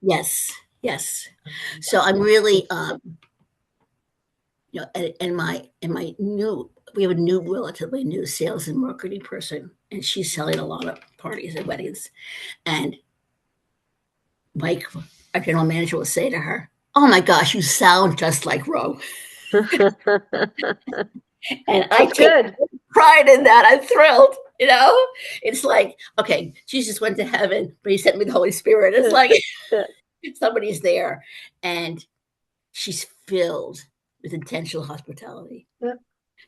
Yes, yes. Um, So I'm really, it's and my new, we have a new, relatively new sales and marketing person, and she's selling a lot of parties and weddings. And Mike, our general manager, will say to her, "Oh my gosh, you sound just like Roe." And I That's take good. pride in that. I'm thrilled. It's like, okay, Jesus went to heaven, but he sent me the Holy Spirit. It's Yeah, like yeah, somebody's there, and she's filled with intentional hospitality. yeah.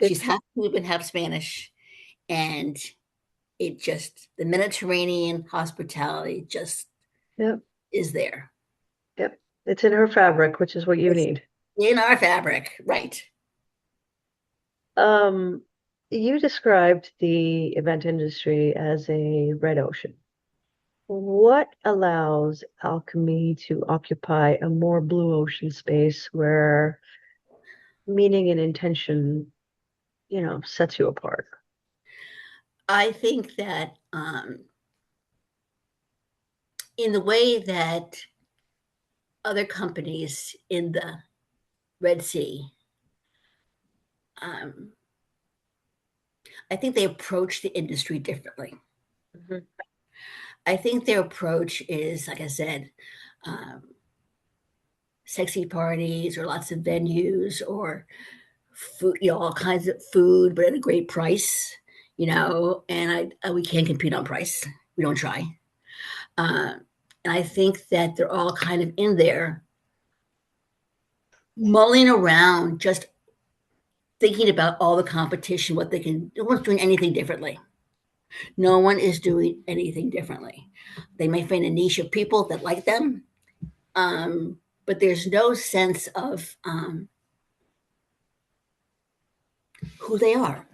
She's It's half Cuban, half Spanish, and the Mediterranean hospitality just yeah, is there. yeah. It's in her fabric, which is what you It's need. in our fabric, right? Um, you described the event industry as a red ocean. What allows alchemy to occupy a more blue ocean space where meaning and intention, sets you apart? I think that in the way that other companies in the Red Sea, um, I think they approach the industry differently. Mhm. I think their approach is, like I said, um, sexy parties or lots of venues or food, all kinds of food, but at a great price, and we can't compete on price. We don't try. Uh, and I think that they're all kind of in there mulling around, just thinking about all the competition, what they can, no one's doing anything differently. No one is doing anything differently. They may find a niche of people that like them, but there's no sense of who they are.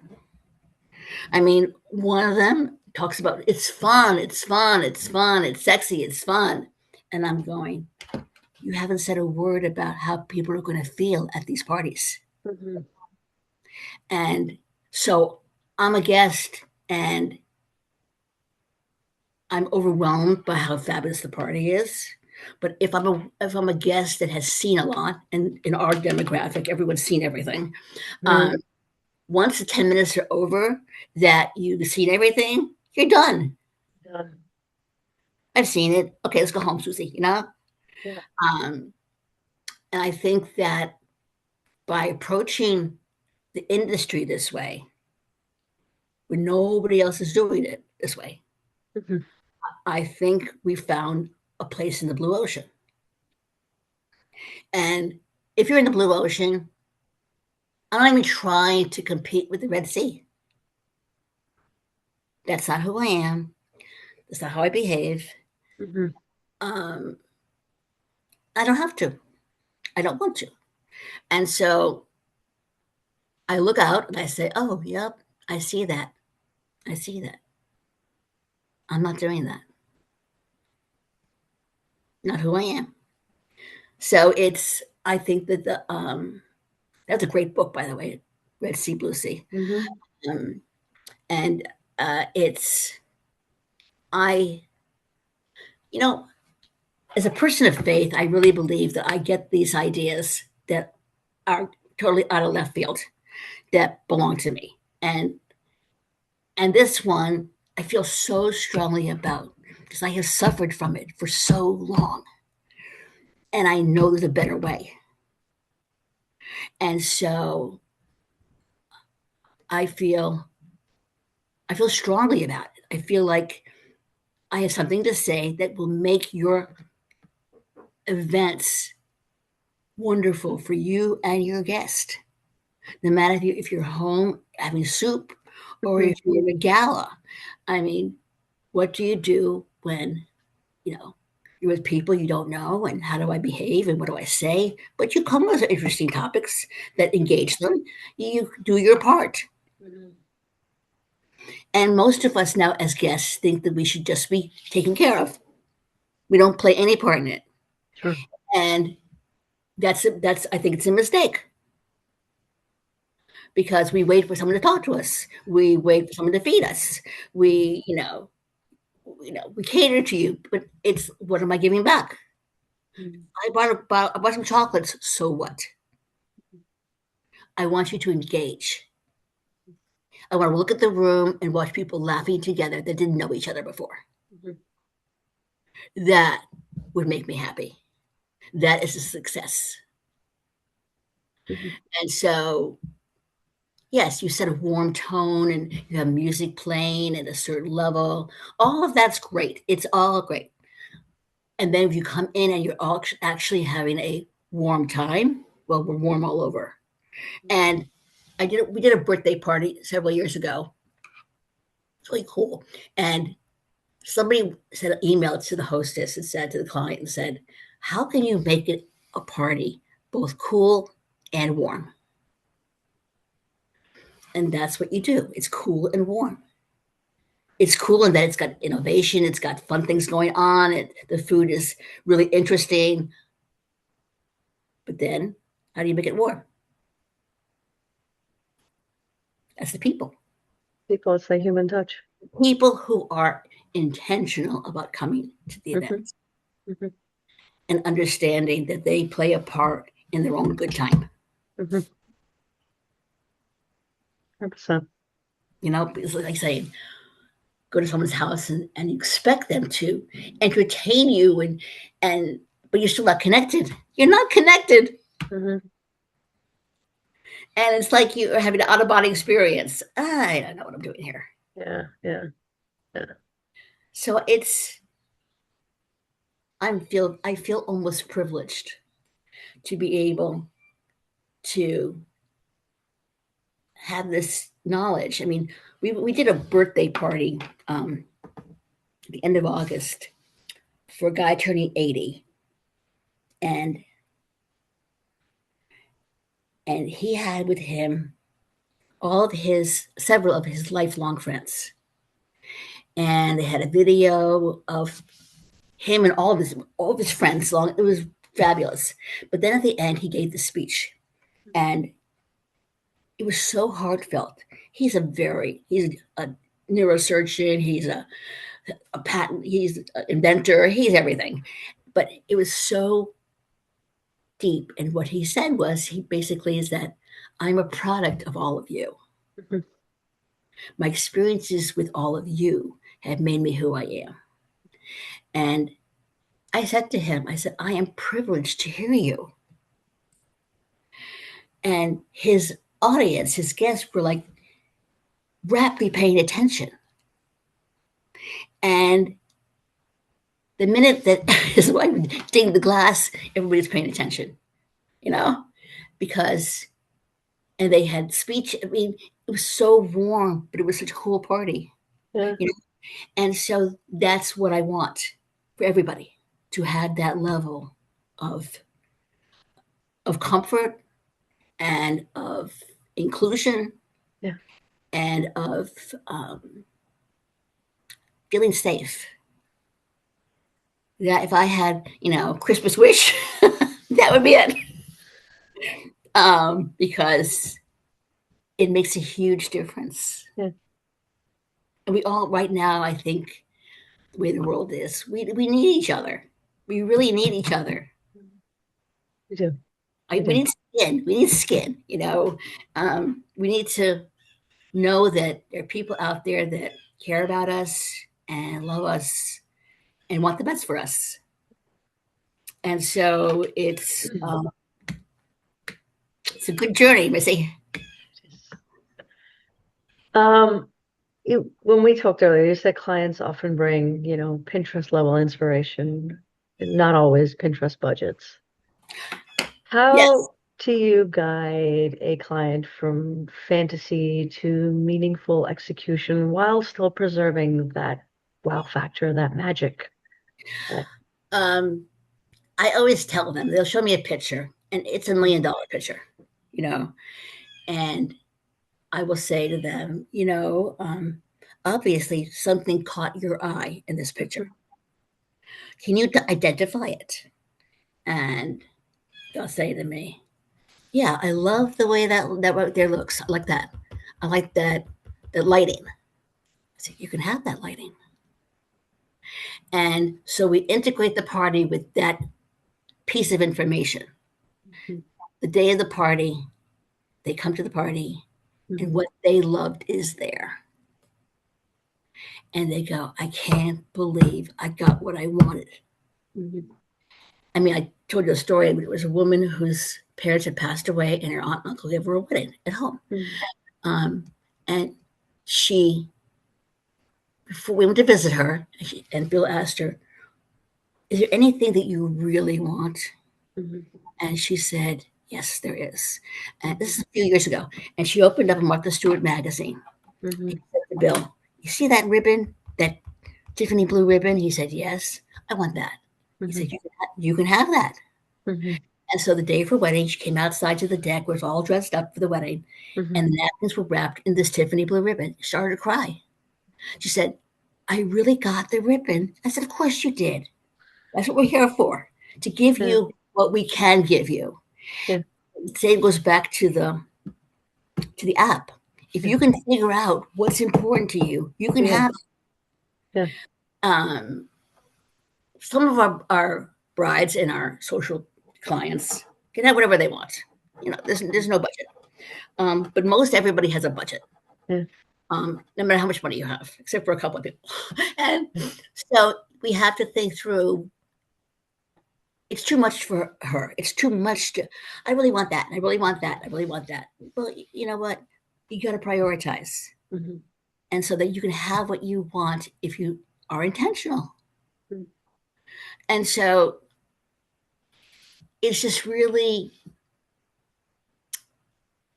I mean, one of them talks about it's fun, it's fun, it's fun, it's sexy, it's fun. And I'm going, you haven't said a word about how people are going to feel at these parties. Mhm. And so I'm a guest and I'm overwhelmed by how fabulous the party is. But if I'm a guest that has seen a lot, and in our demographic, everyone's seen everything. Mhm. Um, Once the 10 minutes are over, that you've seen everything, you're done. Yeah. I've seen it. Okay, let's go home, Susie. Yeah. Um, and I think that by approaching the industry this way, when nobody else is doing it this way, Mhm. I think we found a place in the blue ocean. And if you're in the blue ocean, I'm not even trying to compete with the Red Sea. That's not who I am. That's not how I behave. Mhm. Um, I don't have to. I don't want to. And so I look out and I say, oh, yep, I see that. I see that. I'm not doing that. Not who I am. So I think that that's a great book, by the way, Red Sea, Blue Sea. Mhm. Um, and it's, I, you know, as a person of faith, I really believe that I get these ideas that are totally out of left field that belong to me. And this one I feel so strongly about because I have suffered from it for so long. And I know there's a better way. And so I feel I feel strongly about it. I feel like I have something to say that will make your events wonderful for you and your guest. No matter if you're home having soup or Mhm. if you're in a gala. I mean, what do you do when, you know, you're with people you don't know and how do I behave and what do I say? But you come with interesting topics that engage them. You do your part. Mhm. And most of us now as guests think that we should just be taken care of. We don't play any part in it. Sure. And that's I think it's a mistake because we wait for someone to talk to us. We wait for someone to feed us. We, we cater to you, but it's what am I giving back? Mhm. I bought some chocolates. So what? I want you to engage. I want to look at the room and watch people laughing together that didn't know each other before. Mhm. That would make me happy. That is a success. Mhm. And so, yes, you set a warm tone and you have music playing at a certain level. All of that's great. It's all great. And then if you come in and you're all actually having a warm time, well, we're warm all over. And we did a birthday party several years ago. It's really cool. And somebody sent an email to the hostess and said to the client and said, "How can you make it a party both cool and warm?" And that's what you do. It's cool and warm. It's cool in that it's got innovation, it's got fun things going on, the food is really interesting. But then, how do you make it warm? That's the people. People, it's the human touch. People who are intentional about coming to the Mhm. event Mhm. and understanding that they play a part in their own good time. Mhm. 100%. It's like saying, go to someone's house and you expect them to entertain you and but you're still not connected. You're not connected. Mhm. And it's like you are having an out of body experience. I don't know what I'm doing here. Yeah, yeah, yeah. So I feel almost privileged to be able to have this knowledge. I mean, we did a birthday party at the end of August for a guy turning 80, and he had with him several of his lifelong friends, and they had a video of him and all of his friends. It was fabulous. But then at the end, he gave the speech, and it was so heartfelt. He's a neurosurgeon. He's an inventor. He's everything. But it was so deep. And what he said was, he basically is that I'm a product of all of you. Mhm. My experiences with all of you have made me who I am. And I said to him, I said, I am privileged to hear you. And his audience, his guests were like raptly paying attention. And the minute that his wife would ding the glass, everybody's paying attention, you know, because, and they had speech. I mean, it was so warm, but it was such a cool party, Yeah. you know. And so that's what I want for everybody to have that level of, of comfort and of inclusion Yeah. and of feeling safe. That if I had, Christmas wish, that would be it. Because it makes a huge difference. Yeah. And we all, right now, I think the way the world is, we need each other. We really need each other. We do. We We do. need skin. We need skin. We need to know that there are people out there that care about us and love us and want the best for us. And so it's a good journey, Missy. Um, when we talked earlier, you said clients often bring, Pinterest level inspiration. not always Pinterest budgets. Yes. How do you guide a client from fantasy to meaningful execution while still preserving that wow factor, that magic? That, Um, I always tell them, they'll show me a picture, and it's $1 million picture, you know, and I will say to them, obviously something caught your eye in this picture. Can you identify it? And they'll say to me, yeah, I love the way that right there looks. I like that. I like that the lighting. So you can have that lighting. And so we integrate the party with that piece of information. Mhm, The day of the party, they come to the party, and mhm, what they loved is there. And they go, I can't believe I got what I wanted. mhm, I mean, I told you a story. It was a woman whose parents had passed away, and her aunt and uncle gave her a wedding at home. mhm, Um, and she, before we went to visit her, and Bill asked her, is there anything that you really want? mhm, And she said, yes, there is. And this mhm, is a few years ago. And she opened up a Martha Stewart magazine. mhm, And said to Bill, you see that ribbon, that Tiffany blue ribbon? He said, yes, I want that. He mhm, said, you can have that. mhm, And so the day of her wedding, she came outside to the deck, was all dressed up for the wedding, mhm. and the napkins were wrapped in this Tiffany blue ribbon. She started to cry. She said, I really got the ribbon. I said, of course you did. That's what we're here for, to give Yeah, you what we can give you. yeah, Same goes back to the app. If yeah, you can figure out what's important to you, you can yeah, have yeah. um, some of our brides and our social clients can have whatever they want. There's no budget. But most everybody has a budget, Yeah. no matter how much money you have, except for a couple of people. And so we have to think through. It's too much for her. It's too much to. I really want that. I really want that. I really want that. Well, you know what? You got to prioritize, Mhm, and so that you can have what you want if you are intentional. mhm. And so it's just really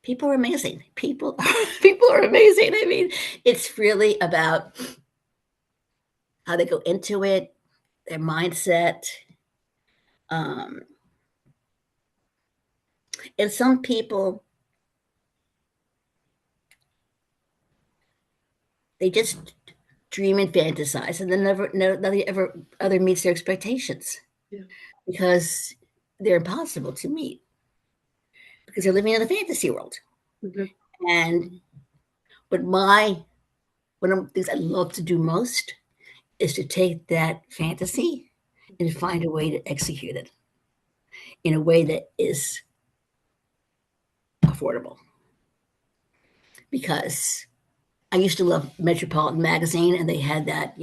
people are amazing. People people are amazing. I mean, it's really about how they go into it, their mindset. Um, and some people, they just dream and fantasize, and then nothing ever other meets their expectations Yeah. because they're impossible to meet because they're living in a fantasy world. Mhm, And but my one of the things I love to do most is to take that fantasy and find a way to execute it in a way that is affordable. Because I used to love Metropolitan Magazine, and they had that,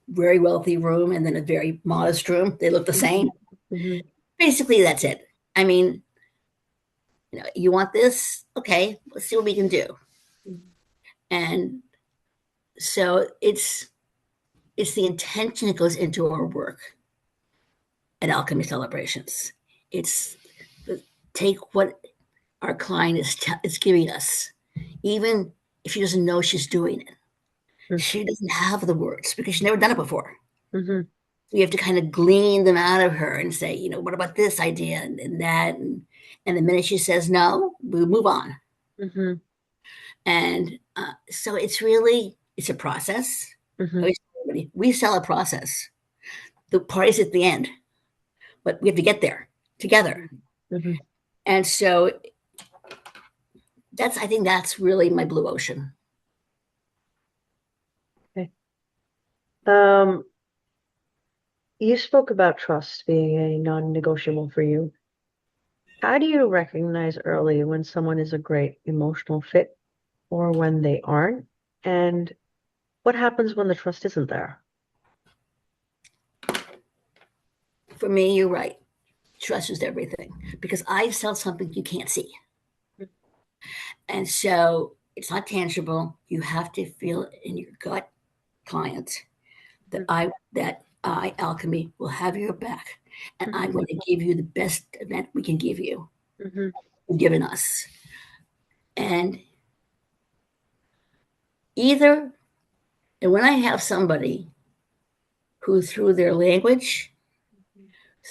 very wealthy room and then a very modest room. They look the mhm, same. mhm, Basically, that's it. I mean, you want this? Okay, let's see what we can do. mhm. And so it's the intention that goes into our work at Alchemy Celebrations. It's take what our client is giving us, even if she doesn't know she's doing it. She doesn't have the words because she's never done it before. Mhm, So you have to kind of glean them out of her and say, what about this idea and that? And the minute she says no, we move on. mhm, And so it's a process. I mhm, always tell everybody, we sell a process. The party's at the end, but we have to get there together. mhm, mhm. And so I think that's really my blue ocean. Okay. Um, you spoke about trust being a non-negotiable for you. How do you recognize early when someone is a great emotional fit or when they aren't? And what happens when the trust isn't there? For me, you're right. Trust is everything because I sell something you can't see. And so it's not tangible. You have to feel in your gut, client, that Mhm, I that I, Alchemy, will have your back, and I'm Mhm. going to give you the best event we can give you, Mhm. given us. And either, and when I have somebody who, through their language,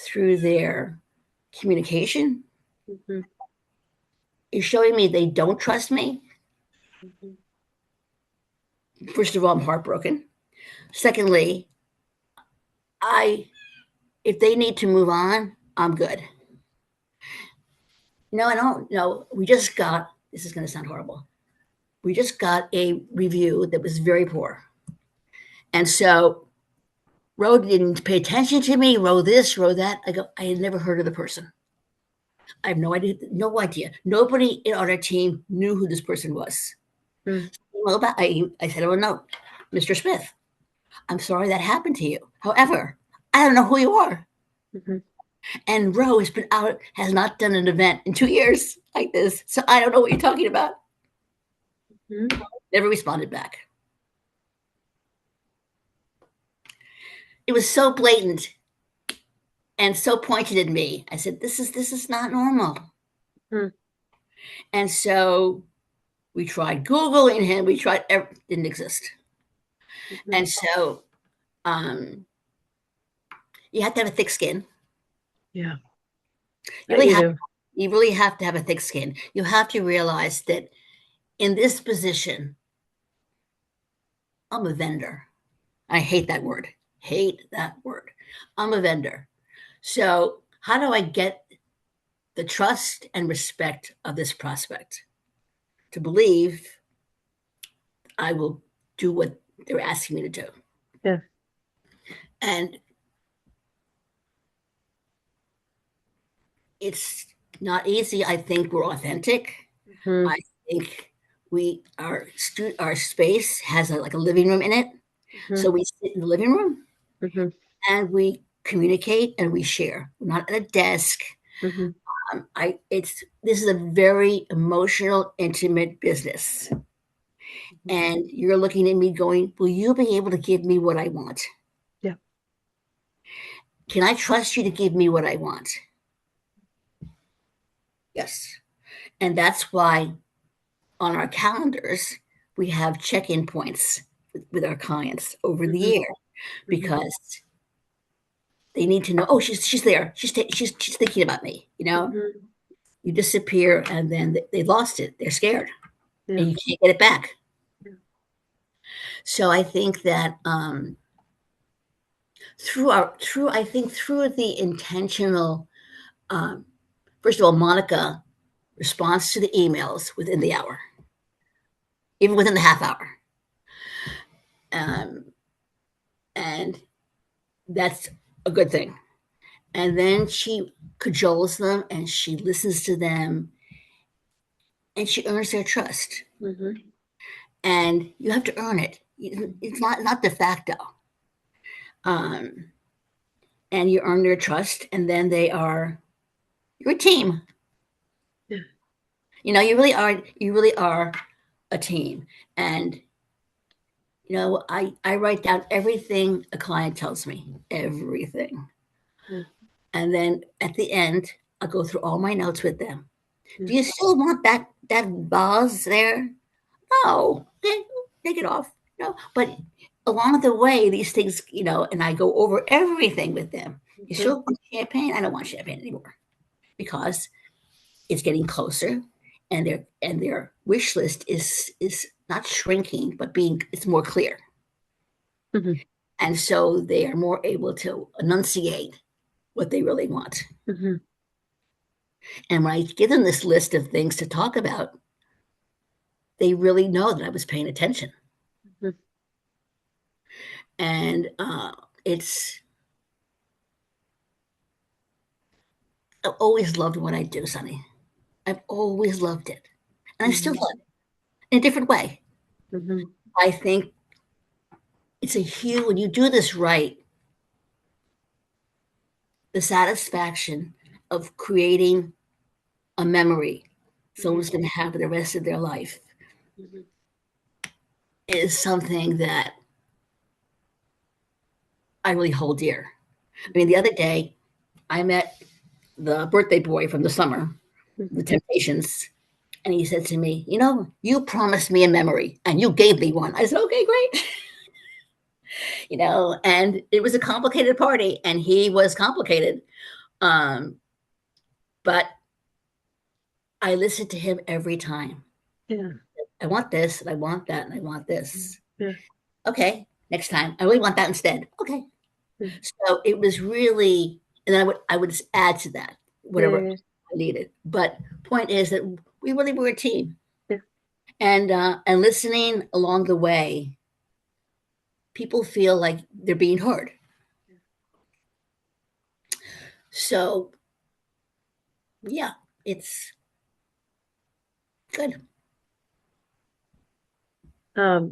through their communication, Mhm. is showing me they don't trust me, Mhm. first of all, I'm heartbroken. Secondly, I if they need to move on, I'm good. No, I don't. No, we just got. This is going to sound horrible. We just got a review that was very poor, and so Roe didn't pay attention to me. Roe this, Roe that. I go. I had never heard of the person. I have no idea. No idea. Nobody on our team knew who this person was. Mhm. Well, I said, "Oh no, Mr. Smith, I'm sorry that happened to you. However, I don't know who you are." Mhm. And Roe has been out, has not done an event in 2 years like this. So I don't know what you're talking about. Mhm. Never responded back. It was so blatant and so pointed at me. I said, this is not normal. Mhm. And so we tried Googling him. We tried, didn't exist. Mhm. And so um, you have to have a thick skin. Yeah, You really you have, do. you really have to have a thick skin. You have to realize that in this position, I'm a vendor. I hate that word. Hate that word. I'm a vendor. So, how do I get the trust and respect of this prospect to believe I will do what they're asking me to do? Yeah. And it's not easy. I think we're authentic. Mhm. I think our space has like a living room in it. Mhm. So we sit in the living room Mhm. and we communicate and we share. We're not at a desk. Mhm. I it's this is a very emotional, intimate business. Mhm. And you're looking at me going, will you be able to give me what I want? Yeah. Can I trust you to give me what I want? Yes. And that's why on our calendars, we have check in points with our clients over the Mhm. year Mhm. because they need to know, oh, she's there. She's thinking about me. Mhm. You disappear and then they lost it. They're scared Yeah. and you can't get it back. Yeah. So I think that through the intentional, um, first of all, Monica responds to the emails within the hour, even within the half hour. Um, and that's a good thing. And then she cajoles them and she listens to them and she earns their trust. Mhm. And you have to earn it. It's not de facto. Um, and you earn their trust, and then you're a team. Yeah. You really are a team. And I write down everything a client tells me, everything. Yeah. And then at the end, I'll go through all my notes with them. Yeah. Do you still want that vase there? No. Okay, take it off. No. But along the way, these things, and I go over everything with them. You Mhm. still want champagne? I don't want champagne anymore because it's getting closer, and their wish list is not shrinking, but being it's more clear. Mhm. And so they are more able to enunciate what they really want. Mhm. And when I give them this list of things to talk about, they really know that I was paying attention. Mhm. And it's I've always loved what I do, Sunny. I've always loved it, and I still Mhm. love it in a different way. Mhm. I think it's a huge when you do this right. The satisfaction of creating a memory Mhm. someone's going to have for the rest of their life Mhm. is something that I really hold dear. I mean, the other day I met the birthday boy from the summer, the Temptations, and he said to me, "You know, you promised me a memory, and you gave me one." I said, "Okay, great." And it was a complicated party, and he was complicated. Um, but I listened to him every time. Yeah. I want this, and I want that, and I want this. Yeah. Okay, next time. I really want that instead. Okay. Yeah. So it was really, and then I would add to that whatever Yeah. I needed. But point is that we really were a team, Yeah. and listening along the way, people feel like they're being heard. So yeah, it's good.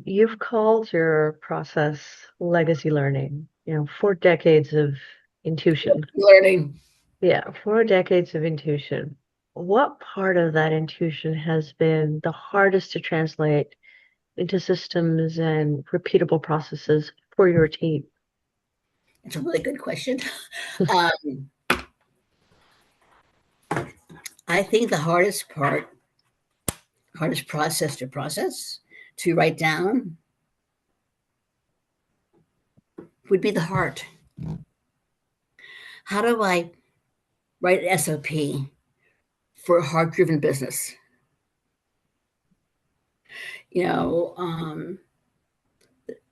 You've called your process legacy learning, 4 decades of intuition. Learning. Yeah, 4 decades of intuition. What part of that intuition has been the hardest to translate into systems and repeatable processes for your team? It's a really good question. Um, I think the hardest process to write down would be the heart. How do I write an SOP for a heart driven business? You know,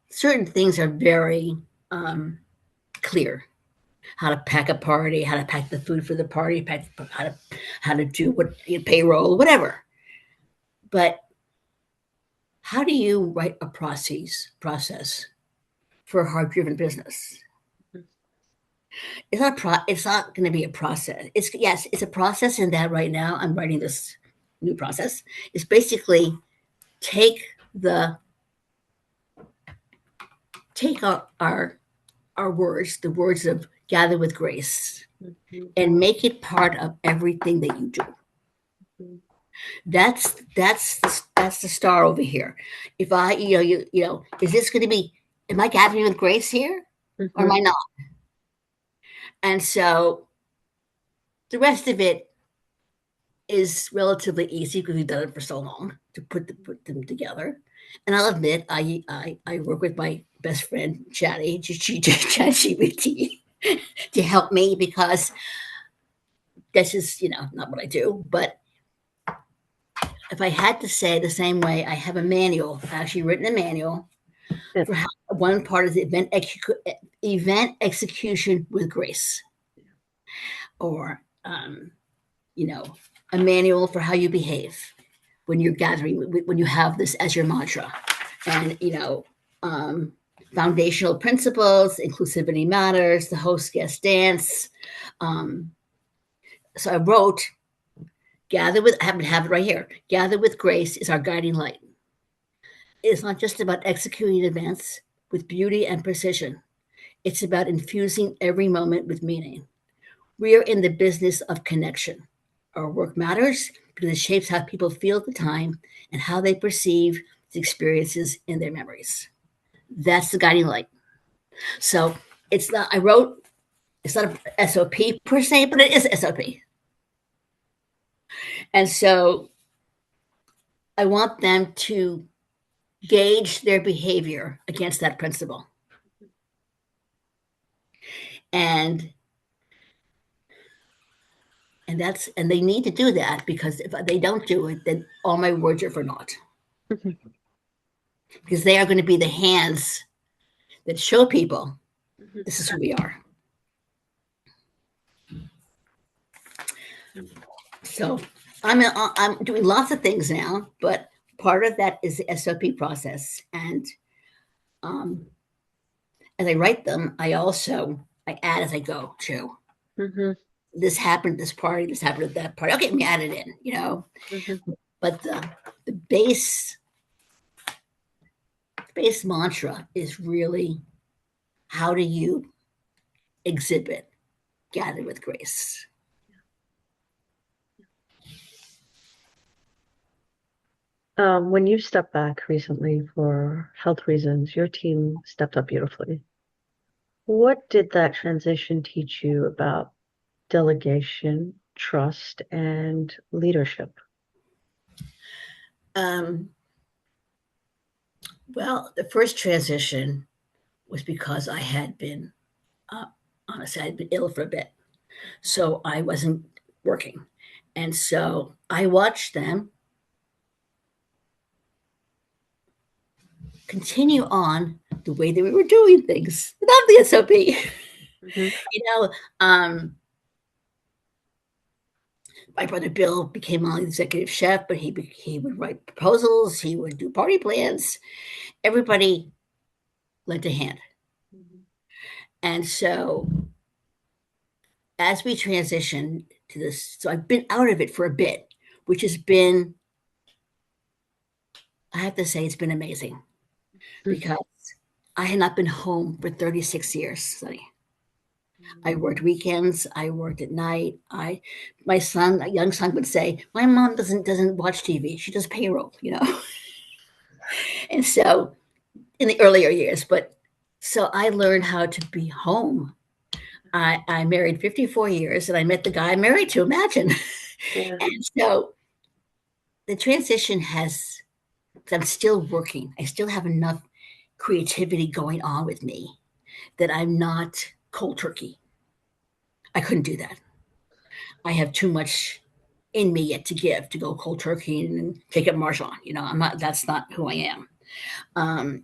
certain things are very clear. How to pack a party, how to pack the food for the party, how to do what payroll, whatever. But how do you write a process for a heart driven business? It's not going to be a process. It's a process in that right now I'm writing this new process. It's basically take the take our words, the words of gather with grace, Mhm. and make it part of everything that you do. Mhm. That's the star over here. If I, is this going to be? Am I gathering with grace here, or am I Mhm. not? And so the rest of it is relatively easy because we've done it for so long to put them together. And I'll admit, I work with my best friend ChatGPT to help me because this is not what I do. But if I had to say the same way, I have a manual. I've actually written a manual Yeah. for how one part is event execution with grace, or you know, a manual for how you behave when you're gathering, when you have this as your mantra, and um, foundational principles, inclusivity matters, the host guest dance. Um, so I wrote, I happen to have it right here. Gather with grace is our guiding light. It's not just about executing events with beauty and precision. It's about infusing every moment with meaning. We are in the business of connection. Our work matters because it shapes how people feel at the time and how they perceive the experiences in their memories. That's the guiding light. So it's not a SOP per se, but it is SOP. And so I want them to gauge their behavior against that principle. And and they need to do that, because if they don't do it, then all my words are for naught. Mhm. Because they are going to be the hands that show people Mhm. this is who we are. So I'm doing lots of things now, but part of that is the SOP process. And um, as I write them, I add as I go too. Mhm. This happened at this party, this happened at that party. Okay, let me add it in. Mhm. But the base mantra is really, how do you exhibit gather with grace? When you stepped back recently for health reasons, your team stepped up beautifully. What did that transition teach you about delegation, trust, and leadership? Um, well, the first transition was because I had been, uh, honestly, I had been ill for a bit. So I wasn't working. And so I watched them continue on the way that we were doing things without the SOP. Hmm. you know, um, my brother Bill became my executive chef, but he would write proposals, he would do party plans. Everybody lent a hand. And so as we transitioned to this, so I've been out of it for a bit, which has been, I have to say, it's been amazing because I had not been home for 36 years, Sunny. I worked weekends. I worked at night. My son, a young son, would say, "My mom doesn't watch TV. She does payroll." And so in the earlier years, but so I learned how to be home. I married 54 years, and I met the guy I'm married to. Imagine, Yeah. and so the transition has. I'm still working. I still have enough creativity going on with me that I'm not cold turkey. I couldn't do that. I have too much in me yet to give to go cold turkey and take it martial. I'm not. That's not who I am. Um,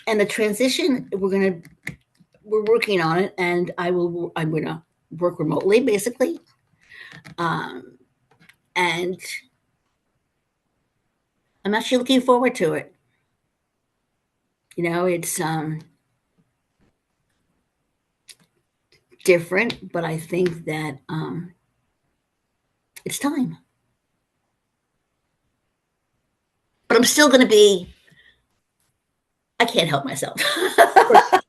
and the transition, we're working on it, and I'm gonna work remotely, basically, um, and I'm actually looking forward to it. It's different, but I think that it's time. But I'm still going to be. I can't help myself. Of course,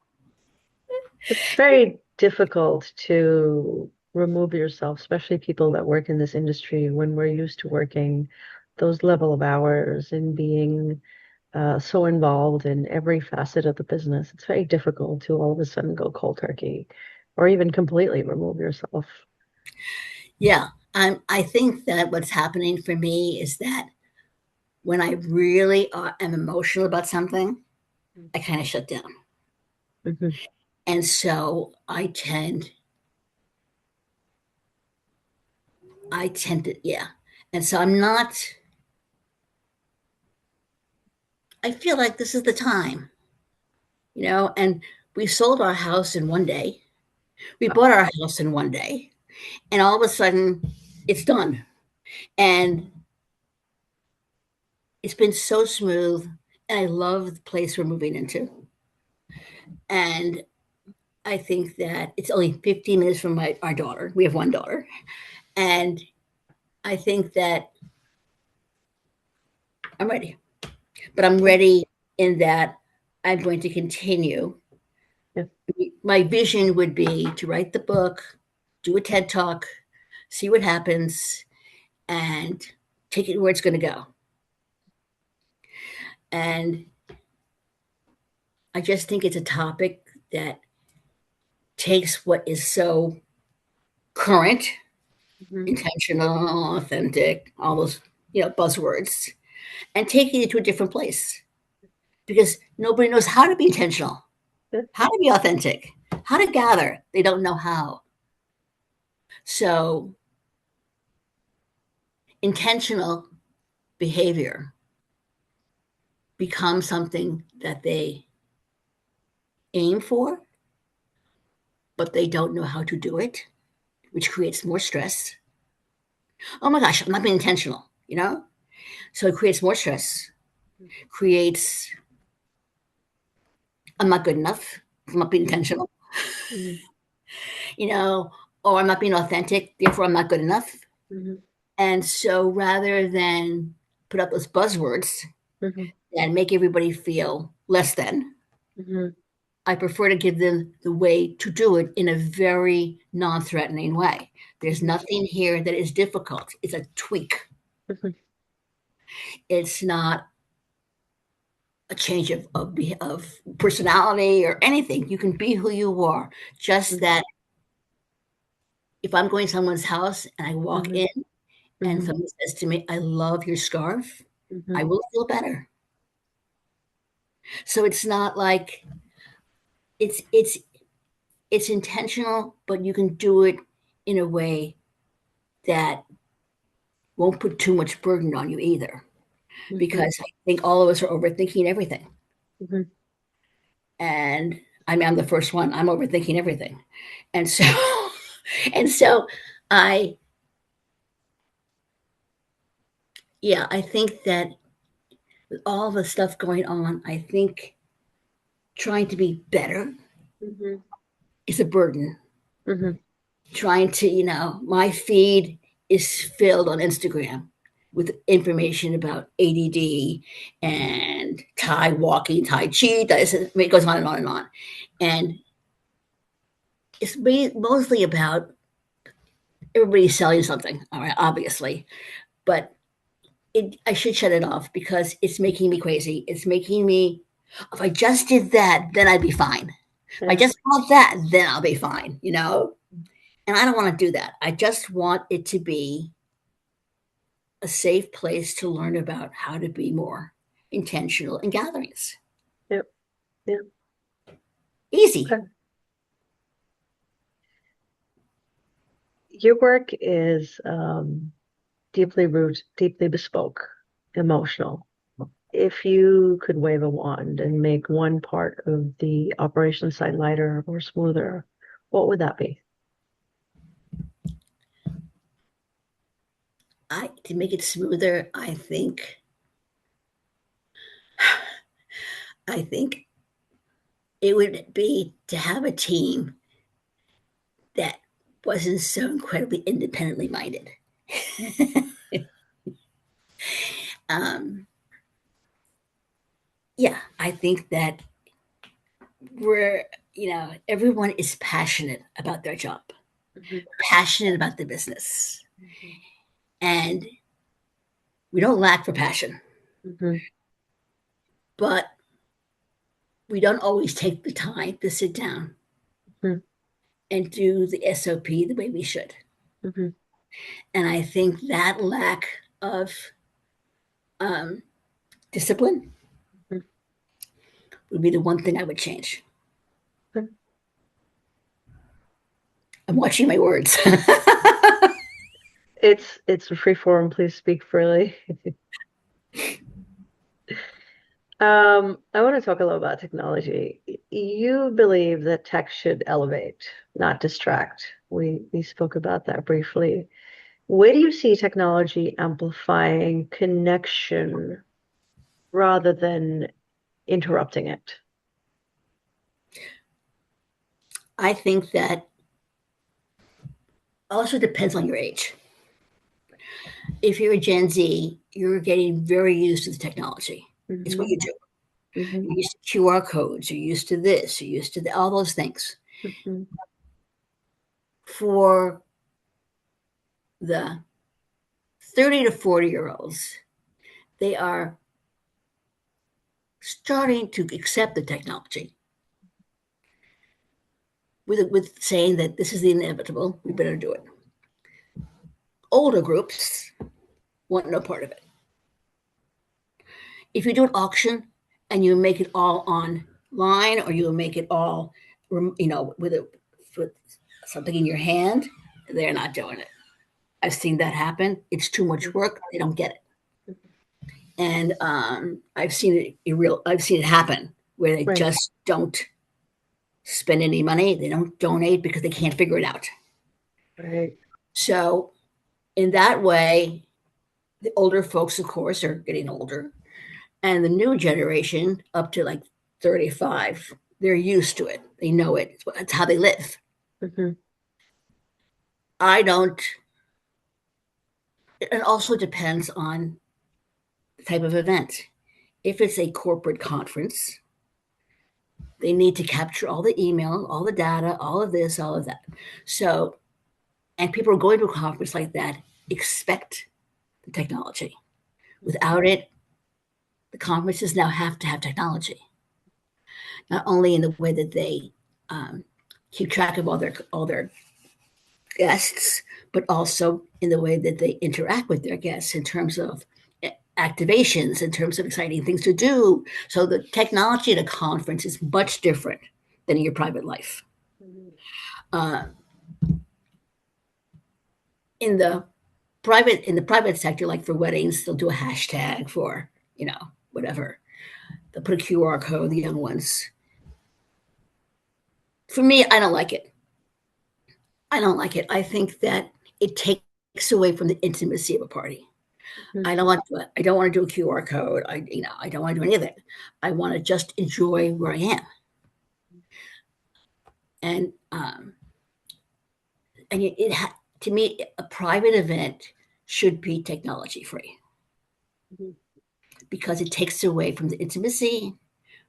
it's very difficult to remove yourself, especially people that work in this industry when we're used to working those level of hours and being so involved in every facet of the business. It's very difficult to all of a sudden go cold turkey or even completely remove yourself. Yeah, I think that what's happening for me is that when I really am emotional about something, I kind of shut down. Hmm. And so I tend to, yeah. And so I feel like this is the time, and we sold our house in one day. We bought our house in one day, and all of a sudden it's done. And it's been so smooth. And I love the place we're moving into. And I think that it's only 15 minutes from our daughter. We have one daughter. And I think that I'm ready. But I'm ready in that I'm going to continue. Yeah. My vision would be to write the book, do a TED talk, see what happens, and take it where it's going to go. And I just think it's a topic that takes what is so current, Hmm. intentional, authentic, all those buzzwords, and taking it to a different place because nobody knows how to be intentional, Yeah. how to be authentic, how to gather. They don't know how. So, intentional behavior becomes something that they aim for, but they don't know how to do it, which creates more stress. Oh my gosh, I'm not being intentional. So it creates more stress, creates, I'm not good enough. I'm not being intentional, Hmm. you know, or I'm not being authentic, therefore I'm not good enough. Hmm. And so rather than put up those buzzwords Hmm. and make everybody feel less than, Hmm. I prefer to give them the way to do it in a very non threatening way. There's Hmm. nothing here that is difficult. It's a tweak. Hmm. It's not a change of personality or anything. You can be who you are. Just Mhm. that if I'm going to someone's house and I walk Mhm. in and Mhm. someone says to me, "I love your scarf," I Mhm. will feel better. So it's not like it's it's it's intentional, but you can do it in a way that won't put too much burden on you either. Mhm. Because I think all of us are overthinking everything. Mhm. And I mean, I'm the first one. I'm overthinking everything. And so, and so I, yeah, I think that with all the stuff going on, I think trying to be better Mhm. is a burden. Mhm. Trying to, my feed is filled on Instagram with information about ADD and Thai walking, Tai Chi. It goes on and on and on. And it's mostly about everybody's selling something, all right, obviously. But I should shut it off because it's making me crazy. It's making me, if I just did that, then I'd be fine. If I Yeah. just want that, then I'll be fine. And I don't want to do that. I just want it to be a safe place to learn about how to be more intentional in gatherings. Yep. Yep. Easy. Okay. Your work is deeply rooted, deeply bespoke, emotional. If you could wave a wand and make one part of the operation site lighter or smoother, what would that be? To make it smoother, I think it would be to have a team that wasn't so incredibly independently minded. um, yeah, I think that we're, everyone is passionate about their job, Mhm. passionate about the business, Mhm. and we don't lack for passion, Mhm. but we don't always take the time to sit down Mhm. and do the SOP the way we should. Mhm. And I think that lack of um, discipline Mhm. would be the one thing I would change. Okay. I'm watching my words. It's a free forum. Please speak freely. I want to talk a little about technology. You believe that tech should elevate, not distract. We spoke about that briefly. Where do you see technology amplifying connection rather than interrupting it? I think that also depends on your age. If you're a Gen Z, you're getting very used to the technology. It's what Hmm. you do. Hmm. You're used to QR codes. You're used to this. You're used to all those things. Hmm. For the 30 to 40-year-olds, they are starting to accept the technology with saying that this is the inevitable. We better do it. Older groups want no part of it. If you do an auction and you make it all online or you make it all, with something in your hand, they're not doing it. I've seen that happen. It's too much work. They don't get it. And I've seen it happen where they Right, just don't spend any money. They don't donate because they can't figure it out. right. So in that way, the older folks, of course, are getting older, and the new generation, up to like 35, they're used to it. They know it. It's how they live. Hmm. I don't. It also depends on the type of event. If it's a corporate conference, they need to capture all the email, all the data, all of this, all of that. So, and people are going to a conference like that, expect the technology. Without it, the conferences now have to have technology, not only in the way that they keep track of all their guests, but also in the way that they interact with their guests in terms of activations, in terms of exciting things to do. So the technology at a conference is much different than in your private life. Mhm. Uh, in the private sector, like for weddings, they'll do a hashtag for whatever. They'll put a QR code. The young ones. For me, I don't like it. I don't like it. I think that it takes away from the intimacy of a party. Mhm. I don't want to do a QR code. I don't want to do any of it. I want to just enjoy where I am. And to me, a private event should be technology free Mhm. because it takes away from the intimacy,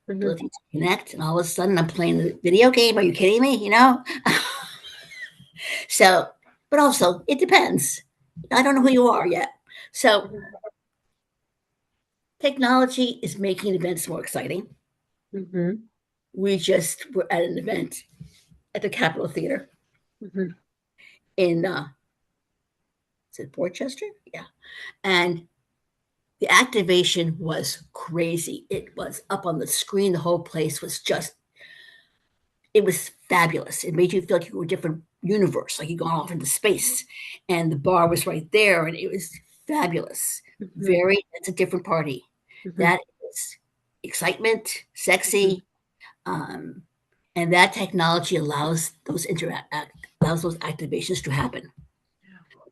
Mhm. ability to connect, and all of a sudden I'm playing a video game. Are you kidding me? You know. So, but also it depends. I don't know who you are yet. So Mhm. technology is making events more exciting. Mhm. We just were at an event at the Capitol Theater Mhm. in is it Portchester? Yeah. And the activation was crazy. It was up on the screen. The whole place was just it was fabulous. It made you feel like you were a different universe, like you'd gone off into space. And the bar was right there, and it was fabulous. Mhm. It's a different party. Mhm. That is excitement, Mhm. sexy, and that technology allows those activations to happen.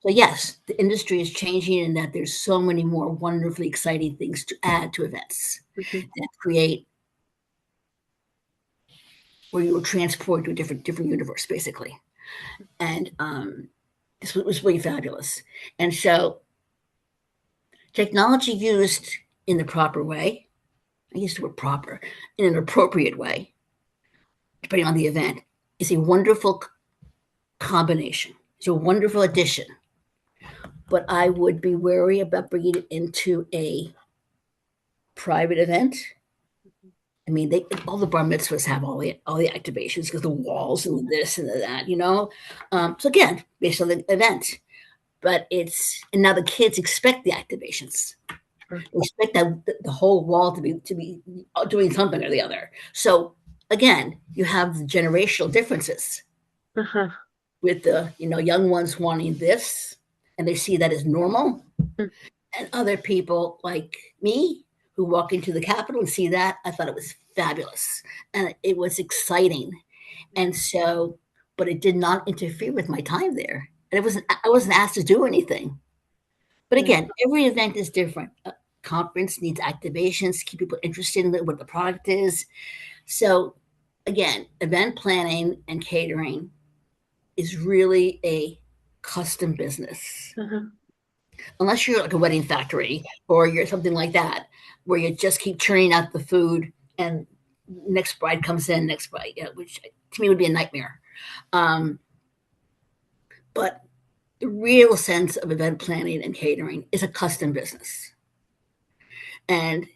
So yes, the industry is changing in that there's so many more wonderfully exciting things to add to events Mhm. that create where you were transported to a different universe, basically. And this was really fabulous. And so technology used in the proper way, I use the word proper, in an appropriate way, depending on the event, is a wonderful combination. It's a wonderful addition. But I would be wary about bringing it into a private event. I mean, all the bar mitzvahs have all the activations because the walls and this and that. So again, based on the event, but and now the kids expect the activations. Sure. They expect that the whole wall to be doing something or the other. So again, you have the generational differences Uh-huh. with the young ones wanting this, and they see that as normal, Mhm. and other people like me who walk into the Capitol and see that. I thought it was fabulous and it was exciting, and so, but it did not interfere with my time there, and I wasn't asked to do anything. But Yeah. again, every event is different. A conference needs activations to keep people interested in what the product is. So, again, event planning and catering is really a custom business. Uh-huh. Unless you're like a wedding factory or you're something like that, where you just keep churning out the food and next bride comes in, next bride, which to me would be a nightmare. Um, but the real sense of event planning and catering is a custom business. And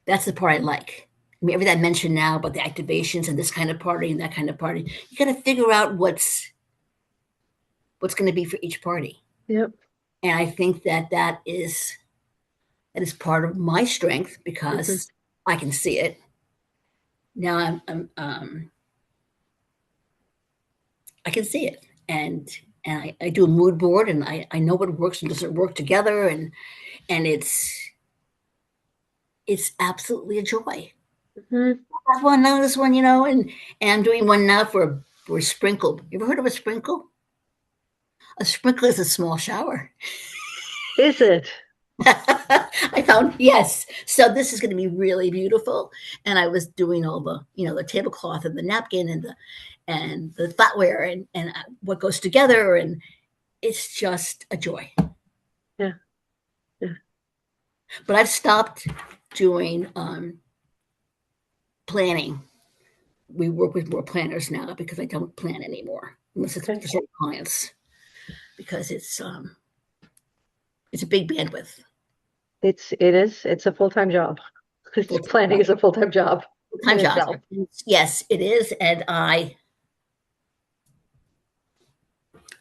that's the part I like. I mean, everything I mentioned now about the activations and this kind of party and that kind of party, you got to figure out what's going to be for each party. Yep. And I think that is part of my strength Mhm. because I can see it. Now I can see it, and I do a mood board, and I know what works and doesn't work together, and it's absolutely a joy. Mhm. That one, now this one, and I'm doing one now for a sprinkle. You ever heard of a sprinkle? A sprinkle is a small shower. Is it? I found yes. So this is going to be really beautiful. And I was doing all the tablecloth and the napkin and the flatware and what goes together, and it's just a joy. Yeah. Yeah. But I've stopped doing planning. We work with more planners now because I don't plan anymore unless it's Okay. for certain clients because it's a big bandwidth. It's a full-time job. It's Full-time planning job. is a full-time job in Full-time job. itself. Yes, it is. And I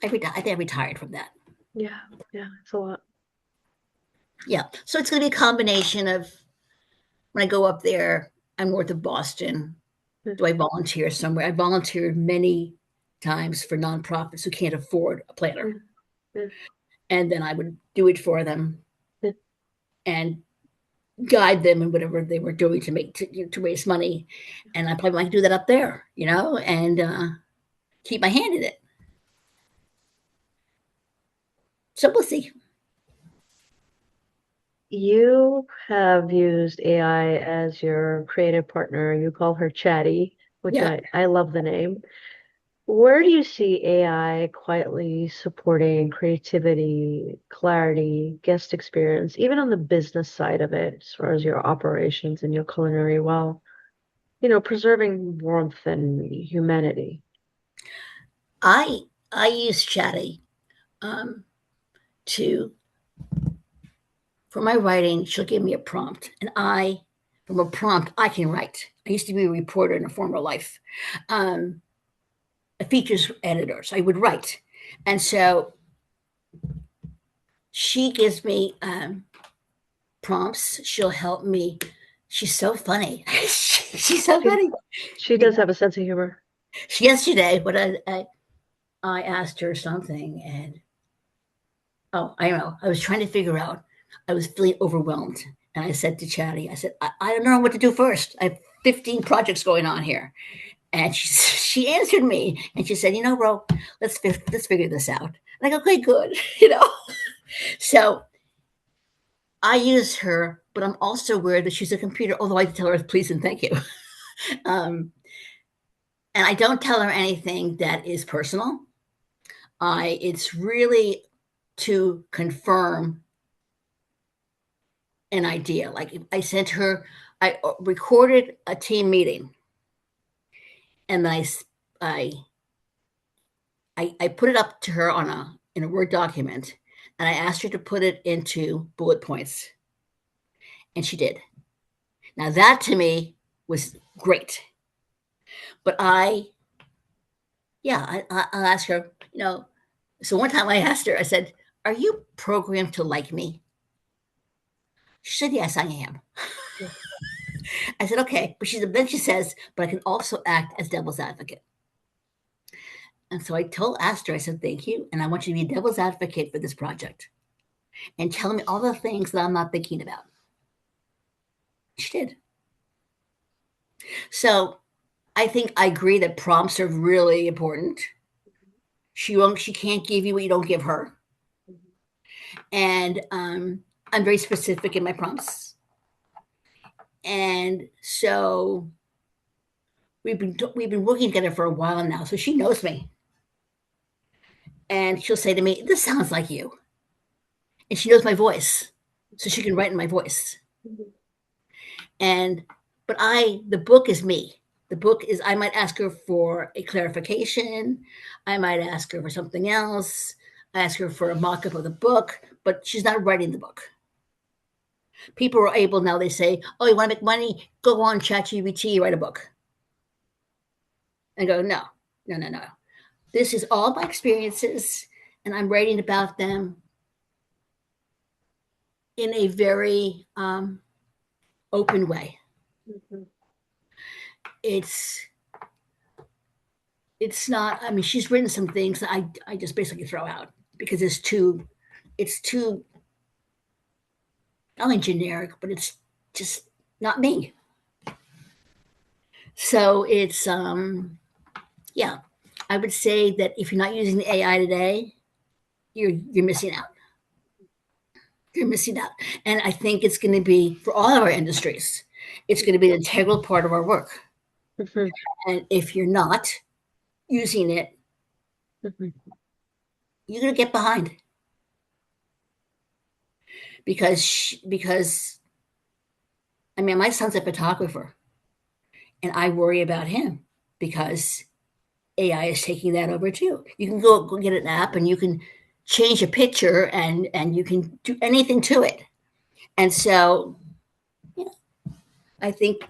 think I retired from that. Yeah, yeah, it's a lot. Yeah. So it's going to be a combination of when I go up there, I'm north of Boston. Mm, Do I volunteer somewhere? I volunteered many times for nonprofits who can't afford a planner. mm, mm, And then I would do it for them mm. and guide them in whatever they were doing to raise money. And I probably might do that up there, and keep my hand in it. So we'll see. You have used AI as your creative partner. You call her Chatty, which Yeah. I love the name. Where do you see AI quietly supporting creativity, clarity, guest experience, even on the business side of it, as far as your operations and your culinary, while, preserving warmth and humanity? I use Chatty um, to for my writing. She'll give me a prompt, and from a prompt I can write. I used to be a reporter in a former life, um, a features editor, so I would write, and so she gives me prompts. She'll help me. She's so funny. She's so She funny. she does have a sense of humor. Yesterday, when I asked her something, and I don't know, I was trying to figure out. I was feeling overwhelmed, and I said to Chatty, I said, I don't know what to do first. I have 15 projects going on here, and she answered me, and she said, Ro, let's figure this out. And I go, okay, good, So I use her, but I'm also aware that she's a computer, although I tell her please and thank you. Um, and I don't tell her anything that is personal. It's really to confirm an idea. Like I sent her, I recorded a team meeting, and then I, I put it up to her in a Word document, and I asked her to put it into bullet points, and she did. Now that to me was great, but I'll ask her. So one time I asked her, I said, "Are you programmed to like me?" She said, "Yes, I am." I said, "Okay," but then she says, "But I can also act as devil's advocate." And so asked her, I said, "Thank you, and I want you to be a devil's advocate for this project and tell me all the things that I'm not thinking about." She did. So I think I agree that prompts are really important. She can't give you what you don't give her, and I'm very specific in my prompts, and so we've been working together for a while now, so she knows me, and she'll say to me, "This sounds like you," and she knows my voice, so she can write in my voice. And the book is me. The book is, I might ask her for a clarification. I might ask her for something else. I ask her for a mock up of the book, but she's not writing the book. People are able now, they say, "Oh, you want to make money? Go on ChatGPT, write a book." I go, no, no, no, no. This is all my experiences, and I'm writing about them in a very open way. Mm-hmm. It's it's not. I mean, she's written some things that I just basically throw out because it's too not only generic, but it's just not me. So it's yeah. I would say that if you're not using the AI today, you're missing out. You're missing out. And I think it's going to be for all of our industries. It's going to be an integral part of our work. Mm-hmm. And if you're not using it, Mm-hmm. you're going to get behind because I mean, my son's a photographer, and I worry about him because AI is taking that over too. You can go get an app, and you can change a picture, and you can do anything to it. And so, yeah, I think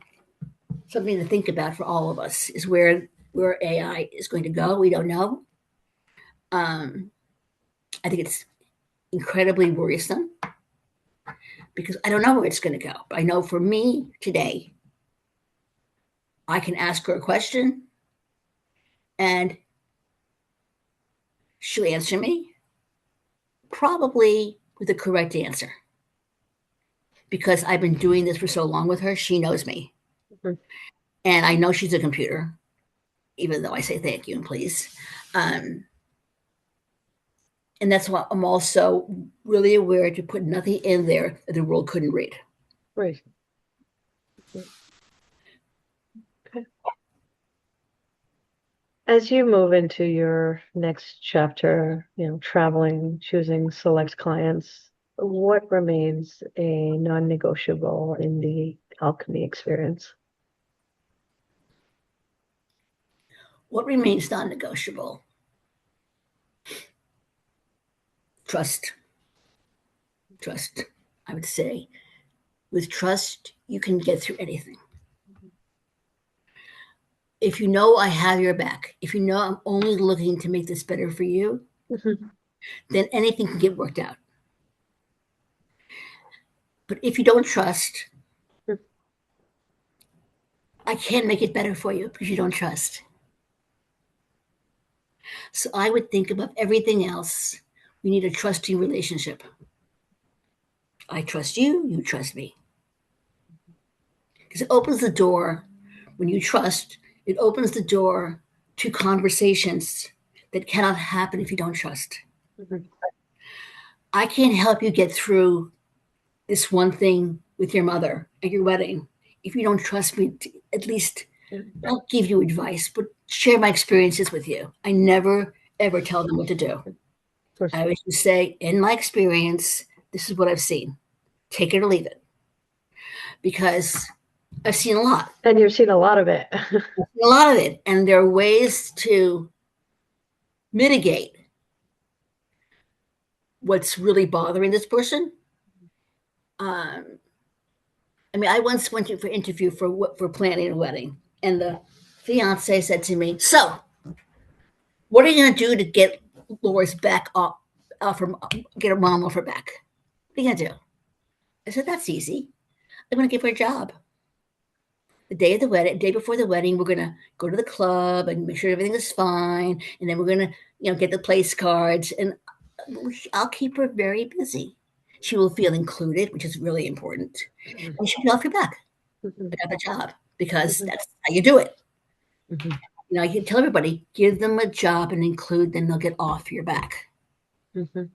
something to think about for all of us is where AI is going to go. We don't know. Um, I think it's incredibly worrisome because I don't know where it's going to go. But I know for me today, I can ask her a question and she'll answer me probably with the correct answer because I've been doing this for so long with her. She knows me. Mhm. And I know she's a computer, even though I say thank you and please. Um, and that's why I'm also really aware to put nothing in there that the world couldn't read. Right. Okay. As you move into your next chapter, traveling, choosing select clients, what remains a non-negotiable in the alchemy experience? What remains non negotiable? Trust. Trust. I would say with trust, you can get through anything. If you know I have your back, if you know I'm only looking to make this better for you, Mhm. then anything can get worked out. But if you don't trust, I can't make it better for you because you don't trust. So I would think above everything else, we need a trusting relationship. I trust you, you trust me. Because it opens the door, when you trust, it opens the door to conversations that cannot happen if you don't trust. Mhm. I can't help you get through this one thing with your mother at your wedding if you don't trust me to at least Yeah, I'll give you advice, but share my experiences with you. I never ever tell them what to do. of course. I always just say, in my experience, this is what I've seen. Take it or leave it. Because I've seen a lot. And you've seen a lot of it. I've seen a lot of it. And there are ways to mitigate what's really bothering this person. Um, I mean, I once went to for interview for planning a wedding, and the fiance said to me, "So, what are you going to do to get Laura's back off her, get her mom off her back? What are you going to do?" I said, "That's easy. I'm going to give her a job. The day of the wedding, day before the wedding, we're going to go to the club and make sure everything is fine, and then we're going to, get the place cards, and I'll keep her very busy. She will feel included, which is really important, Mhm. and she'll be off your back. Mhm. I got the job because Mhm. that's how you do it. Mhm. I can tell everybody, give them a job and include them, they'll get off your back. Mhm.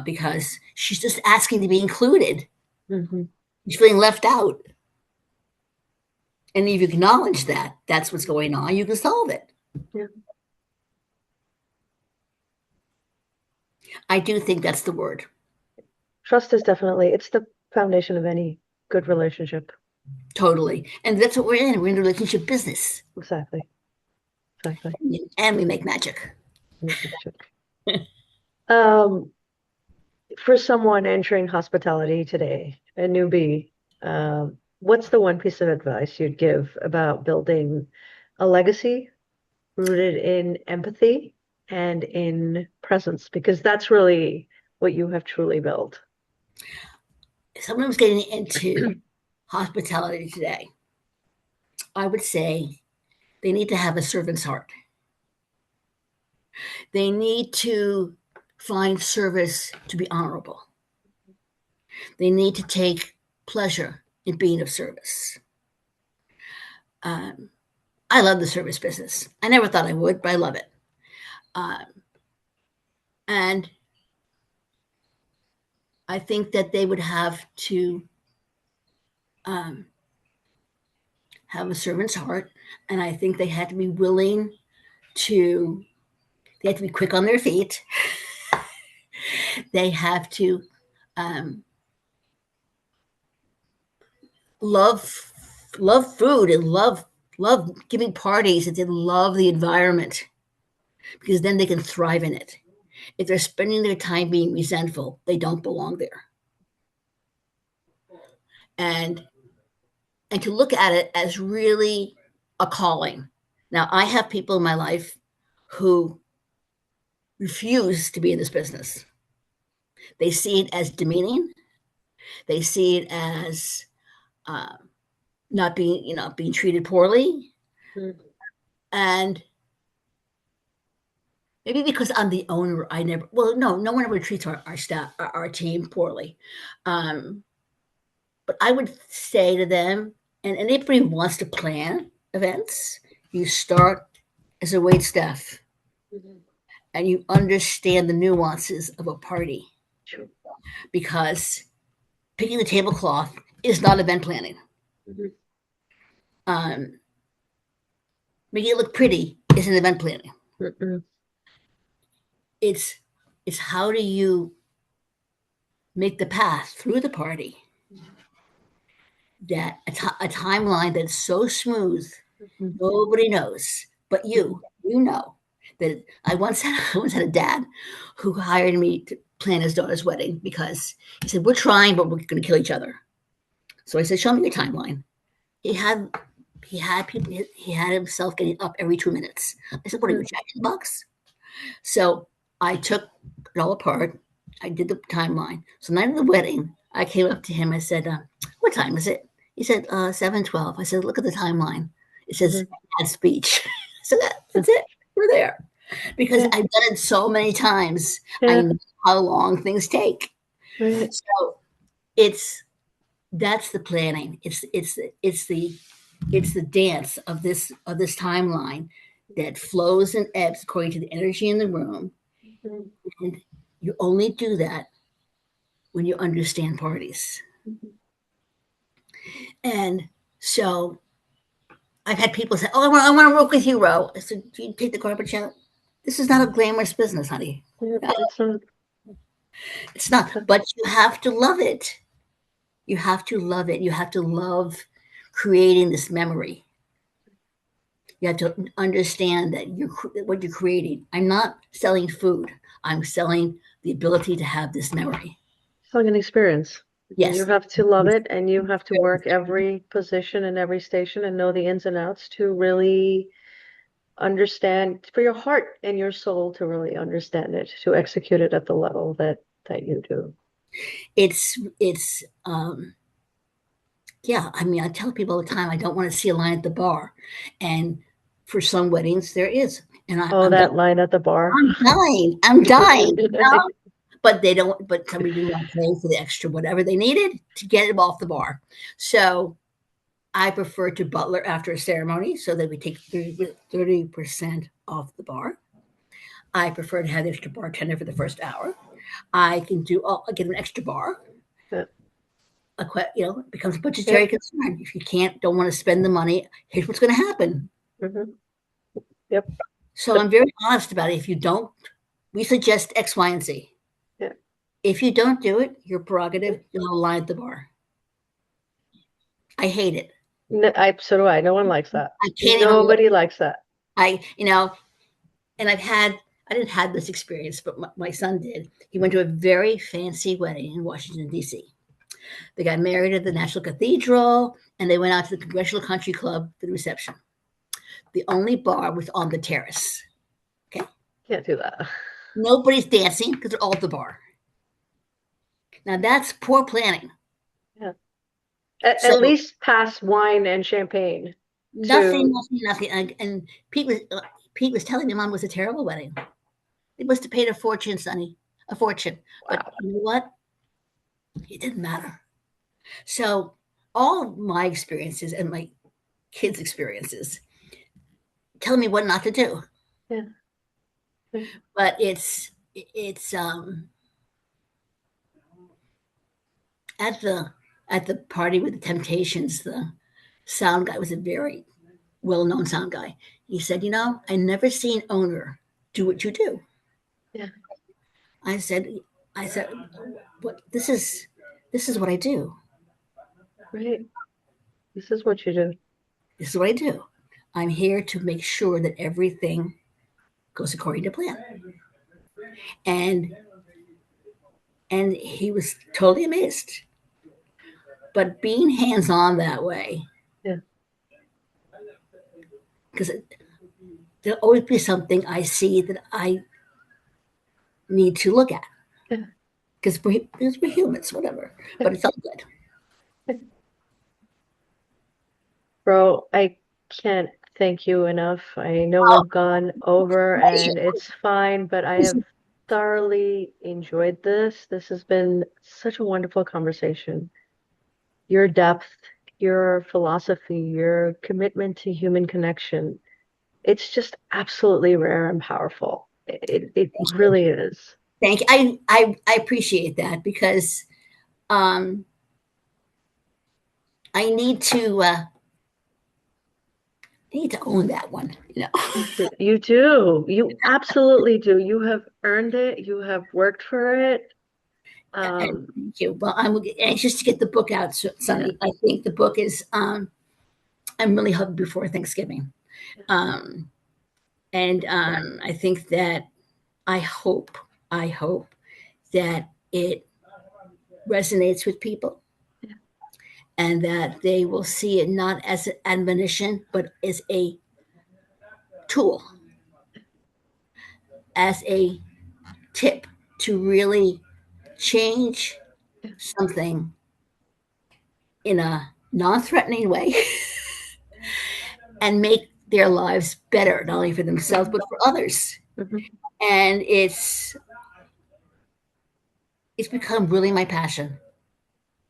Because she's just asking to be included. Mhm. She's feeling left out. And if you acknowledge that that's what's going on, you can solve it. Yeah. I do think that's the word. Trust is definitely, it's the foundation of any good relationship. Totally. And that's what we're in. We're in the relationship business. Exactly. Exactly. And we make magic. Magic. Um, for someone entering hospitality today, a newbie, what's the one piece of advice you'd give about building a legacy rooted in empathy and in presence? Because that's really what you have truly built. If someone's getting into hospitality today, I would say they need to have a servant's heart. They need to find service to be honorable. They need to take pleasure in being of service. Um, I love the service business. I never thought I would, but I love it. Um, and I think that they would have to um, have a servant's heart, and I think they had to be willing to. They have to be quick on their feet. They have to um, love love food and love giving parties and then love the environment because then they can thrive in it. If they're spending their time being resentful, they don't belong there. and to look at it as really a calling. Now, I have people in my life who refuse to be in this business. They see it as demeaning. They see it as uh, not being, being treated poorly, Mm-hmm. and maybe because I'm the owner, I never. Well, no one ever treats our staff, our team poorly. Um, but I would say to them, and anybody who wants to plan events, you start as a wait staff and you understand the nuances of a party, Sure. because picking the tablecloth is not event planning. Mm-hmm. Um, Making it look pretty is an event planning. Mm-mm. It's how do you make the path through the party, that a timeline that's so smooth Mm-hmm. nobody knows but Mm-hmm. you know that I once had a dad who hired me to plan his daughter's wedding because he said, we're trying, but we're going to kill each other. So I said, show me your timeline. He had people, he had himself getting up every 2 minutes. I said, what are you, Jack in the Box? So I took it all apart. I did the timeline. So the night of the wedding, I came up to him. I said, what time is it? He said, 7:12. I said, look at the timeline. It says at speech. So that's it. We're there. Because Yeah. I've done it so many times. I Yeah. know how long things take. Right. So it's that's the planning. It's the dance of this timeline that flows and ebbs according to the energy in the room. Mm-hmm. And you only do that when you understand parties. Mm-hmm. And so I've had people say, "Oh, I want to work with you, Ro." I said, "Do you take the garbage out?" This is not a glamorous business, honey. Yeah. No, It's not. it's not. But you have to love it. You have to love it. You have to love creating this memory. You have to understand that what you're creating. I'm not selling food. I'm selling the ability to have this memory. It's like an experience. You Yes. have to love it and you have to work every position and every station and know the ins and outs to really understand, for your heart and your soul to really understand it, to execute it at the level that you do. It's yeah, I mean, I tell people all the time I don't want to see a line at the bar, and for some weddings there is, and Oh, that line at the bar. I'm dying, but they don't. But somebody did not pay for the extra whatever they needed to get them off the bar. So I prefer to butler after a ceremony so that we take 30% off the bar. I prefer to have the extra bartender for the first hour. I can do. I'll get an extra bar. Yeah. It becomes a budgetary Yep. concern. If you don't want to spend the money, here's what's going to happen. Hmm. Yep. So I'm very honest about it. If you don't, we suggest X, Y, and Z. Yeah. If you don't do it, your prerogative, you'll lie at the bar. I hate it. So do I. No one likes that. I can't even look. Nobody likes that. I, you know, and I didn't have this experience, but my son did. He went to a very fancy wedding in Washington, D.C. They got married at the National Cathedral, and they went out to the Congressional Country Club for the reception. The only bar was on the terrace. Okay. Can't do that. Nobody's dancing because they're all at the bar. Now that's poor planning. Yeah. So At least pass wine and champagne nothing, to. nothing, nothing. And Pete was telling me mom was a terrible wedding. It must have paid a fortune, Sonny, a fortune. But Wow. you know what? It didn't matter. So all of my experiences and my kids' experiences telling me what not to do. Yeah. Yeah. But it's at the party with the Temptations, the sound guy was a very well-known sound guy. He said, I never seen owner do what you do. Yeah. I said, what this is what I do. Right. This is what you do. This is what I do. I'm here to make sure that everything goes according to plan. And he was totally amazed. But being hands-on that way, Yeah. because there'll always be something I see that I need to look at, Yeah. because we're humans, whatever. But it's all good. Bro, I can't thank you enough. I know Oh, we've gone over and pleasure. it's fine, but I have thoroughly enjoyed this. This has been such a wonderful conversation. Your depth, your philosophy, your commitment to human connection, it's just absolutely rare and powerful. It Thank you. really is. Thank you. I appreciate that because um, I need to own that one. You do. You absolutely do. You have earned it. You have worked for it. And Um, thank you. Well, I'm anxious to get the book out, yeah, Sunny. I think the book is. I'm really hoping before Thanksgiving, um, and I think that I hope I hope that it resonates with people yeah, and that they will see it not as an admonition, but as a tool, as a tip to really change yeah. something in a non-threatening way and make their lives better, not only for themselves Mhm, but for others. mhm. And it's become really my passion.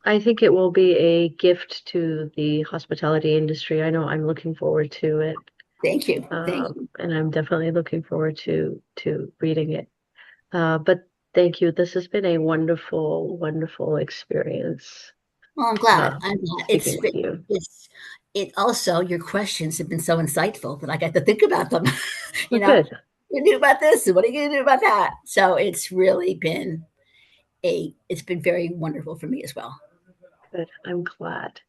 I think it will be a gift to the hospitality industry. I know I'm looking forward to it, Thank you, thank you. and I'm definitely looking forward to reading it. But thank you. This has been a wonderful, wonderful experience Well, I'm glad. uh, I'm glad. speaking with you. It's it also your questions have been so insightful that I got to think about them. Oh, you know, good, you do about this and what are you going to do about that? So it's really been it's been very wonderful for me as well. good. I'm glad.